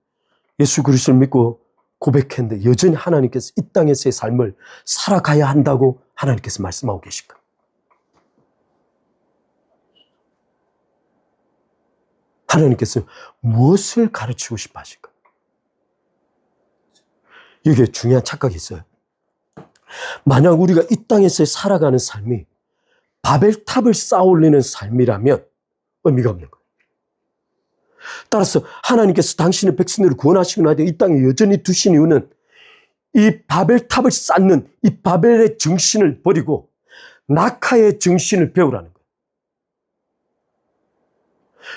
예수 그리스도를 믿고 고백했는데 여전히 하나님께서 이 땅에서의 삶을 살아가야 한다고 하나님께서 말씀하고 계실까? 하나님께서 무엇을 가르치고 싶어 하실까? 여기에 중요한 착각이 있어요. 만약 우리가 이 땅에서 살아가는 삶이 바벨탑을 쌓아올리는 삶이라면 의미가 없는 거예요. 따라서 하나님께서 당신의 백성들을 구원하시고 나서 이 땅에 여전히 두신 이유는 이 바벨탑을 쌓는 이 바벨의 정신을 버리고 낙하의 정신을 배우라는 거예요.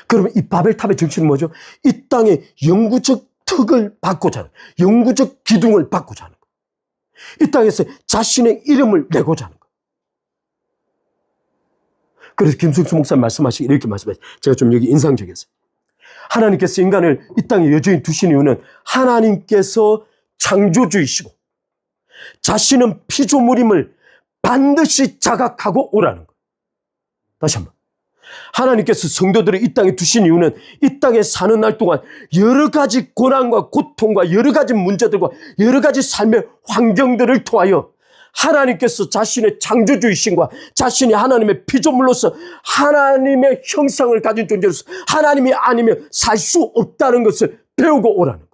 그러면 이 바벨탑의 정신은 뭐죠? 이 땅에 영구적 턱을 받고자 하는, 영구적 기둥을 받고자 하는 거예요. 이 땅에서 자신의 이름을 내고자 하는 거예요. 그래서 김승수 목사님 말씀하시기 이렇게 말씀하시죠. 제가 좀 여기 인상적이었어요. 하나님께서 인간을 이 땅에 여전히 두신 이유는 하나님께서 창조주이시고 자신은 피조물임을 반드시 자각하고 오라는 거예요. 다시 한번. 하나님께서 성도들을 이 땅에 두신 이유는 이 땅에 사는 날 동안 여러 가지 고난과 고통과 여러 가지 문제들과 여러 가지 삶의 환경들을 통하여 하나님께서 자신의 창조주이신과 자신이 하나님의 피조물로서 하나님의 형상을 가진 존재로서 하나님이 아니면 살 수 없다는 것을 배우고 오라는 거예요.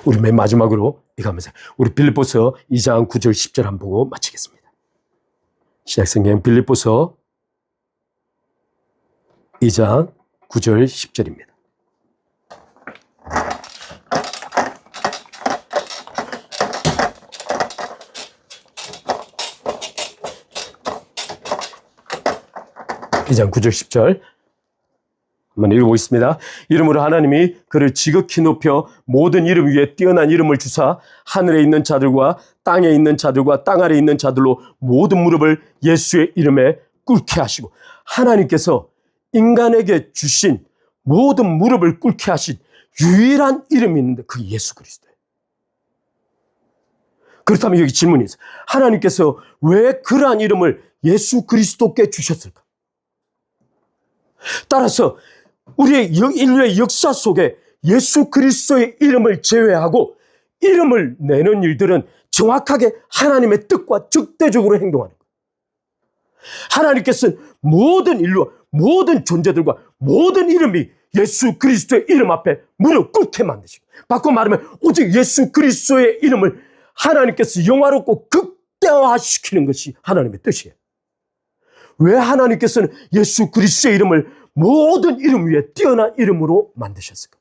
우리 맨 마지막으로 이거 하면서 우리 빌립보서 2장 9절 10절 한번 보고 마치겠습니다. 신약성경 빌립보서 2장 9절 10절입니다. 이 장 9절 10절 한번 읽어보겠습니다. 이름으로 하나님이 그를 지극히 높여 모든 이름 위에 뛰어난 이름을 주사 하늘에 있는 자들과 땅에 있는 자들과 땅 아래에 있는 자들로 모든 무릎을 예수의 이름에 꿇게 하시고, 하나님께서 인간에게 주신 모든 무릎을 꿇게 하신 유일한 이름이 있는데 그게 예수 그리스도예요. 그렇다면 여기 질문이 있어요. 하나님께서 왜 그러한 이름을 예수 그리스도께 주셨을까? 따라서 우리의 인류의 역사 속에 예수 그리스도의 이름을 제외하고 이름을 내는 일들은 정확하게 하나님의 뜻과 적대적으로 행동하는 거예요. 하나님께서는 모든 인류와 모든 존재들과 모든 이름이 예수 그리스도의 이름 앞에 무릎 꿇게 만드시고, 바꿔 말하면 오직 예수 그리스도의 이름을 하나님께서 영화롭고 극대화시키는 것이 하나님의 뜻이에요. 왜 하나님께서는 예수 그리스도의 이름을 모든 이름 위에 뛰어난 이름으로 만드셨을까?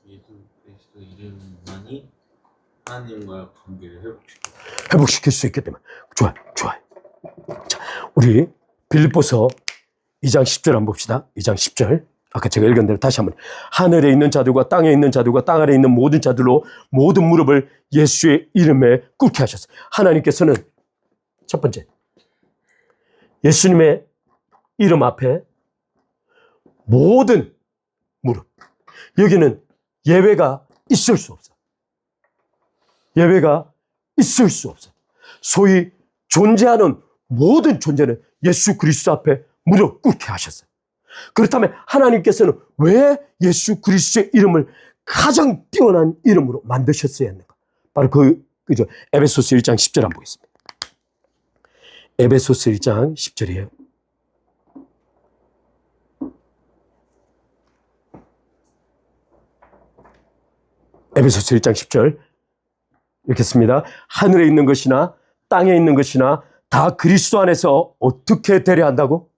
예수 그리스도 이름만이 하나님과 관계를 회복시킬 수 있기 때문에. 좋아요. 자, 우리 빌립보서 2장 10절 한번 봅시다. 2장 10절. 아까 제가 읽은 대로 다시 한번. 하늘에 있는 자들과 땅에 있는 자들과 땅 아래에 있는 모든 자들로 모든 무릎을 예수의 이름에 꿇게 하셨어요. 하나님께서는 첫 번째, 예수님의 이름 앞에 모든 무릎. 여기는 예외가 있을 수 없어요. 예외가 있을 수 없어요. 소위 존재하는 모든 존재는 예수 그리스도 앞에 무릎 꿇게 하셨어요. 그렇다면 하나님께서는 왜 예수 그리스도의 이름을 가장 뛰어난 이름으로 만드셨어야 했는가? 바로 그죠. 에베소서 1장 10절 한번 보겠습니다. 에베소서 1장 10절이에요. 에베소서 1장 10절 읽겠습니다. 하늘에 있는 것이나 땅에 있는 것이나 다 그리스도 안에서 어떻게 되려 한다고?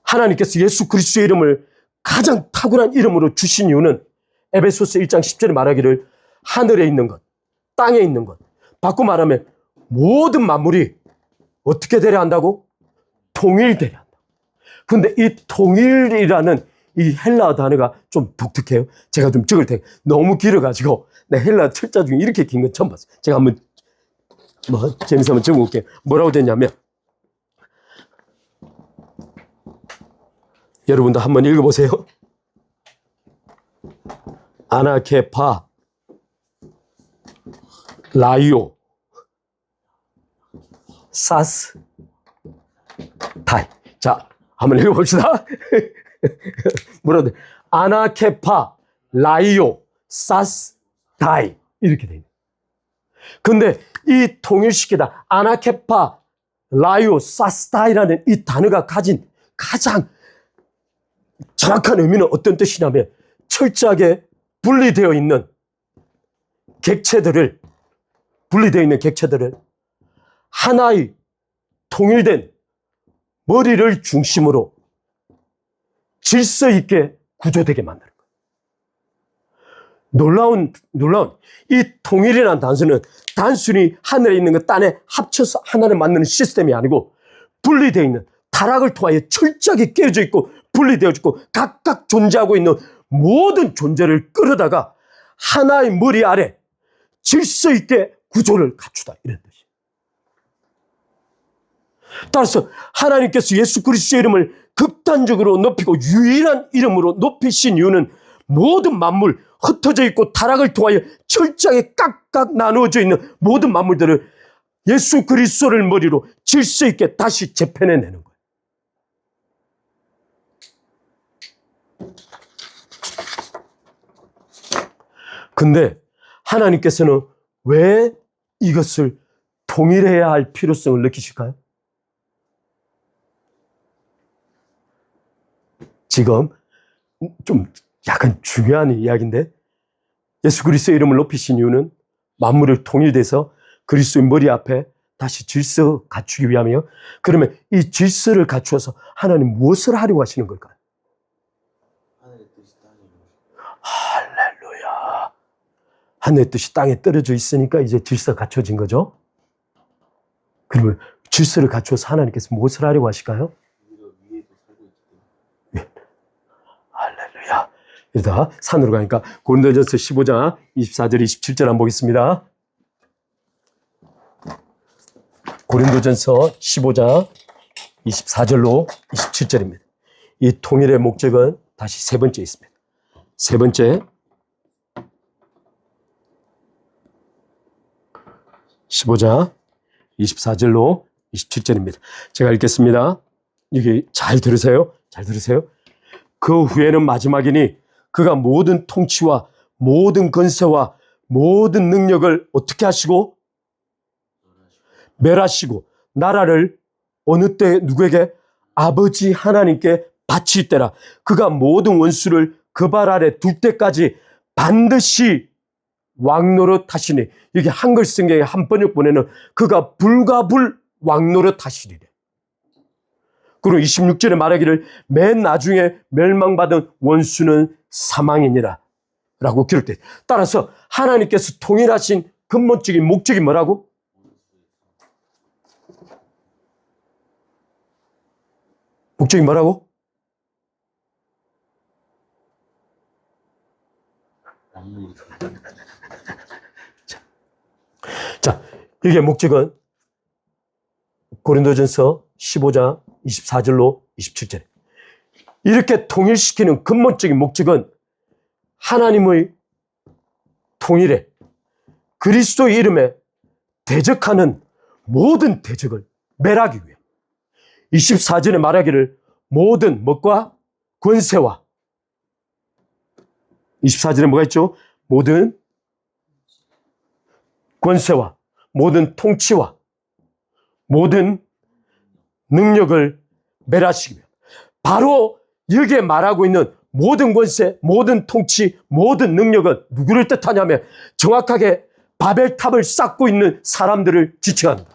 하나님께서 예수 그리스도의 이름을 가장 탁월한 이름으로 주신 이유는 에베소서 1장 10절에 말하기를 하늘에 있는 것, 땅에 있는 것, 바꿔 말하면 모든 만물이 어떻게 되려 한다고? 통일되려 한다. 그런데 이 통일이라는 이 헬라어 단어가 좀 독특해요. 제가 좀 적을 테니까 너무 길어가지고 내 헬라어 철자 중에 이렇게 긴 건 처음 봤어요. 제가 한번 재미있어 한번 적어볼게요. 뭐라고 됐냐면, 여러분도 한번 읽어보세요. 아나케파 라이오 사스 타이. 자, 한번 읽어봅시다. 뭐라고 돼? 아나케파 라이오 사스 타이. 이렇게 돼 있네. 근데 이 통일시키다 아나케파 라이오 사스 타이라는 이 단어가 가진 가장 정확한 의미는 어떤 뜻이냐면, 철저하게 분리되어 있는 객체들을 하나의 통일된 머리를 중심으로 질서 있게 구조되게 만드는 거예요. 놀라운 이 통일이라는 단서는 단순히 하늘에 있는 것 땅에 합쳐서 하나를 만드는 시스템이 아니고, 분리되어 있는 타락을 통하여 철저하게 깨어져 있고 분리되어 있고 각각 존재하고 있는 모든 존재를 끌어다가 하나의 머리 아래 질서 있게 구조를 갖추다, 이런 뜻이에요. 따라서 하나님께서 예수 그리스도의 이름을 극단적으로 높이고 유일한 이름으로 높이신 이유는 모든 만물, 흩어져 있고 타락을 통하여 철저하게 각각 나누어져 있는 모든 만물들을 예수 그리스도를 머리로 질서 있게 다시 재편해내는 거예요. 근데 하나님께서는 왜 이것을 통일해야 할 필요성을 느끼실까요? 지금 좀 약간 중요한 이야기인데, 예수 그리스도의 이름을 높이신 이유는 만물을 통일돼서 그리스도의 머리 앞에 다시 질서 갖추기 위함이에요. 그러면 이 질서를 갖추어서 하나님 무엇을 하려고 하시는 걸까요? 하늘의 뜻이 땅에 이루어지고. 할렐루야. 하늘의 뜻이 땅에 떨어져 있으니까 이제 질서가 갖춰진 거죠. 그러면 질서를 갖추어서 하나님께서 무엇을 하려고 하실까요? 우리가 위에도 살고 있기 때문에. 할렐루야. 이러다 산으로 가니까 고린도전서 15장 24절 27절 한번 보겠습니다. 고린도전서 15장 24절로 27절입니다. 이 통일의 목적은 다시 세 번째 있습니다. 세 번째, 15장 24절로 27절입니다. 제가 읽겠습니다. 여기 잘 들으세요. 잘 들으세요. 그 후에는 마지막이니 그가 모든 통치와 모든 권세와 모든 능력을 어떻게 하시고 멸하시고 나라를 어느 때 누구에게? 아버지 하나님께 바칠 때라. 그가 모든 원수를 그 발 아래 둘 때까지 반드시 왕노릇 하시니. 이게 한글 성경의 한 번역본에는 그가 불가불 왕노릇 하시리래. 그리고 26절에 말하기를 맨 나중에 멸망받은 원수는 사망이니라 라고 기록돼. 따라서 하나님께서 통일하신 근본적인 목적이 뭐라고? 목적이 뭐라고? 왕노릇. 자, 이게 목적은 고린도전서 15장 24절로 27절에 이렇게 통일시키는 근본적인 목적은 하나님의 통일에 그리스도의 이름에 대적하는 모든 대적을 멸하기 위해 24절에 말하기를 모든 것과 권세와 24절에 뭐가 있죠? 모든 권세와 모든 통치와 모든 능력을 멸하시기 위해 바로 여기에 말하고 있는 모든 권세, 모든 통치, 모든 능력은 누구를 뜻하냐면 정확하게 바벨탑을 쌓고 있는 사람들을 지칭합니다.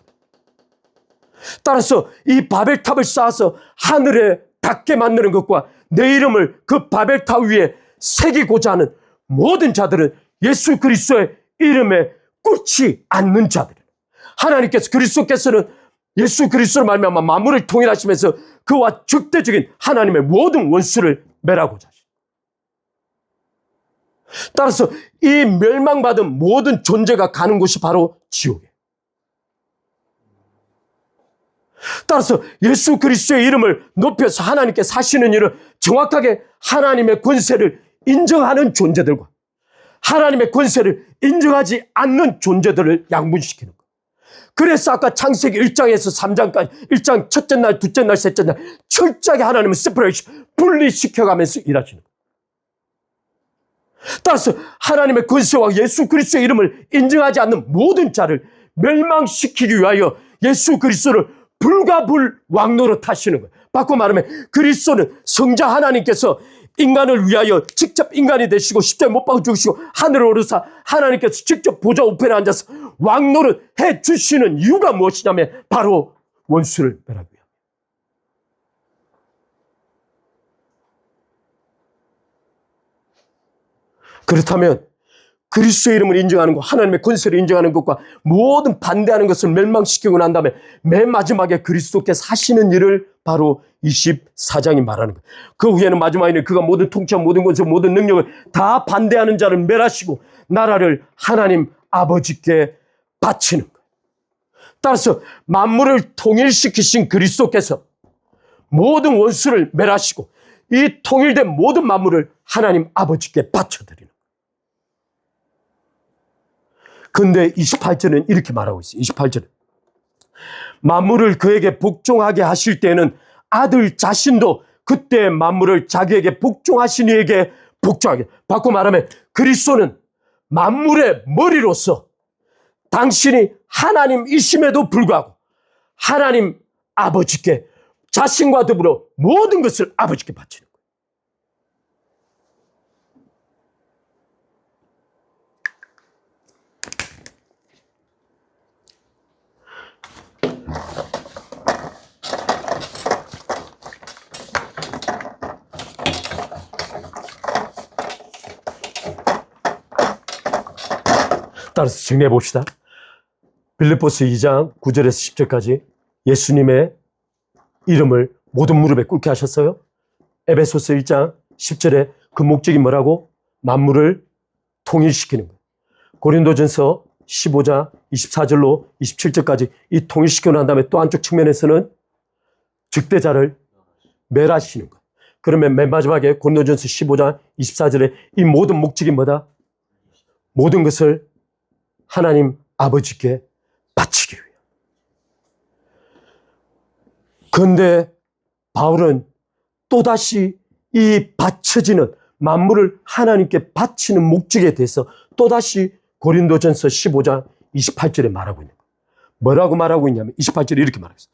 따라서 이 바벨탑을 쌓아서 하늘에 닿게 만드는 것과 내 이름을 그 바벨탑 위에 새기고자 하는 모든 자들은 예수 그리스도의 이름에 꿇지 않는 자들. 하나님께서 그리스도께서는 예수 그리스도로 말미암아 만물을 통일하시면서 그와 적대적인 하나님의 모든 원수를 멸하고자 하십니다. 따라서 이 멸망받은 모든 존재가 가는 곳이 바로 지옥이에요. 따라서 예수 그리스도의 이름을 높여서 하나님께 사시는 일은 정확하게 하나님의 권세를 인정하는 존재들과 하나님의 권세를 인정하지 않는 존재들을 양분시키는 거예요. 그래서 아까 창세기 1장에서 3장까지 1장 첫째 날, 둘째 날, 셋째 날 철저하게 하나님은 세퍼레이션, 분리시켜가면서 일하시는 거예요. 따라서 하나님의 권세와 예수 그리스도의 이름을 인정하지 않는 모든 자를 멸망시키기 위하여 예수 그리스도를 불가불 왕노릇 하시는 거예요. 바꿔 말하면 그리스도는 성자 하나님께서 인간을 위하여 직접 인간이 되시고 십자가에 못 박아 죽으시고 하늘을 오르사 하나님께서 직접 보좌 우편에 앉아서 왕노릇 해주시는 이유가 무엇이냐면 바로 원수를 멸하기 위함. 그렇다면 그리스도의 이름을 인정하는 것, 하나님의 권세를 인정하는 것과 모든 반대하는 것을 멸망시키고 난 다음에 맨 마지막에 그리스도께서 하시는 일을 바로 24장이 말하는 거예요. 그 후에는 마지막에는 그가 모든 통치와 모든 권세, 모든 능력을 다 반대하는 자를 멸하시고 나라를 하나님 아버지께 바치는 거예요. 따라서 만물을 통일시키신 그리스도께서 모든 원수를 멸하시고 이 통일된 모든 만물을 하나님 아버지께 바쳐드리는 거예요. 근데 28절은 이렇게 말하고 있어요. 28절은 만물을 그에게 복종하게 하실 때는 아들 자신도 그때 만물을 자기에게 복종하신 이에게 복종하게. 바꿔 말하면 그리스도는 만물의 머리로서 당신이 하나님이심에도 불구하고 하나님 아버지께 자신과 더불어 모든 것을 아버지께 바치는 거예요. 따라서 정리해 봅시다. 빌립보서 2장 9절에서 10절까지 예수님의 이름을 모든 무릎에 꿇게 하셨어요. 에베소서 1장 10절에 그 목적이 뭐라고? 만물을 통일시키는 거예요. 고린도전서 15장 24절로 27절까지 이 통일시키고 난 다음에 또 한쪽 측면에서는 적대자를 멸하시는 거예요. 그러면 맨 마지막에 고린도전서 15장 24절에 이 모든 목적이 뭐다? 모든 것을 하나님 아버지께 바치기 위해. 그런데 바울은 또다시 이 바쳐지는 만물을 하나님께 바치는 목적에 대해서 또다시 고린도전서 15장 28절에 말하고 있는 거예요. 뭐라고 말하고 있냐면 28절에 이렇게 말하고 있어요.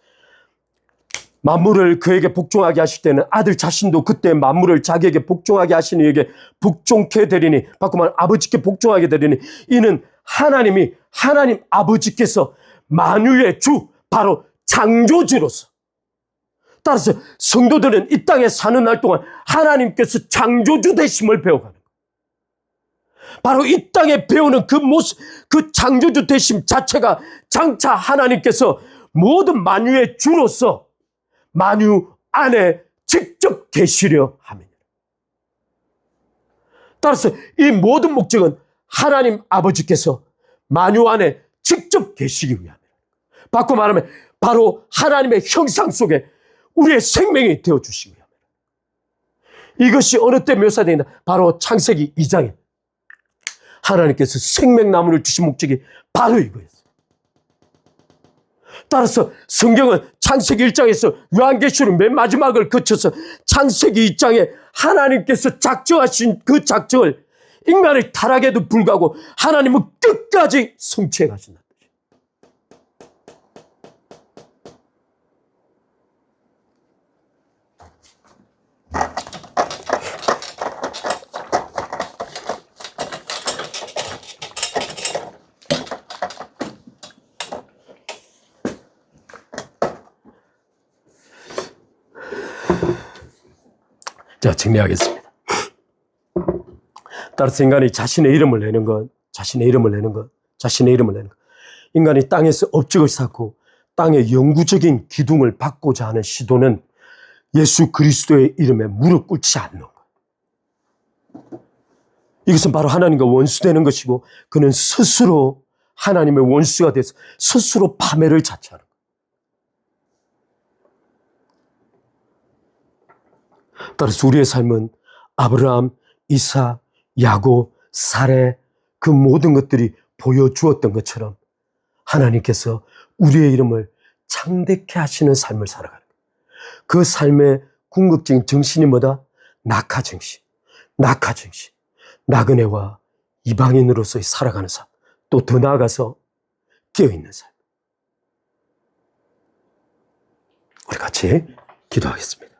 만물을 그에게 복종하게 하실 때는 아들 자신도 그때 만물을 자기에게 복종하게 하시는 이에게 복종케 되리니, 바꾸면 아버지께 복종하게 되리니, 이는 하나님 아버지께서 만유의 주, 바로 창조주로서. 따라서 성도들은 이 땅에 사는 날 동안 하나님께서 창조주 되심을 배워가는 거예요. 바로 이 땅에 배우는 그 모습, 그 창조주 되심 자체가 장차 하나님께서 모든 만유의 주로서 만유 안에 직접 계시려 함이니라. 따라서 이 모든 목적은 하나님 아버지께서 만유 안에 직접 계시기 위함이라. 바꿔 말하면 바로 하나님의 형상 속에 우리의 생명이 되어주시기 위함이라. 이것이 어느 때 묘사되어 있나? 바로 창세기 2장에 하나님께서 생명나무를 주신 목적이 바로 이거였어요. 따라서 성경은 창세기 1장에서 요한계시록 맨 마지막을 거쳐서 창세기 2장에 하나님께서 작정하신 그 작정을 인간의 타락에도 불구하고 하나님은 끝까지 성취해 가신다. 자, 정리하겠습니다. 따라서 인간이 자신의 이름을 내는 것, 인간이 땅에서 업적을 쌓고 땅의 영구적인 기둥을 받고자 하는 시도는 예수 그리스도의 이름에 무릎 꿇지 않는 것. 이것은 바로 하나님과 원수되는 것이고, 그는 스스로 하나님의 원수가 돼서 스스로 파멸을 자처하는 것. 따라서 우리의 삶은 아브라함, 이삭, 야곱, 사레, 그 모든 것들이 보여주었던 것처럼 하나님께서 우리의 이름을 창대케 하시는 삶을 살아가는 거예요. 그 삶의 궁극적인 정신이 뭐다? 낙하정신, 나그네와 이방인으로서의 살아가는 삶, 또 더 나아가서 깨어있는 삶. 우리 같이 기도하겠습니다.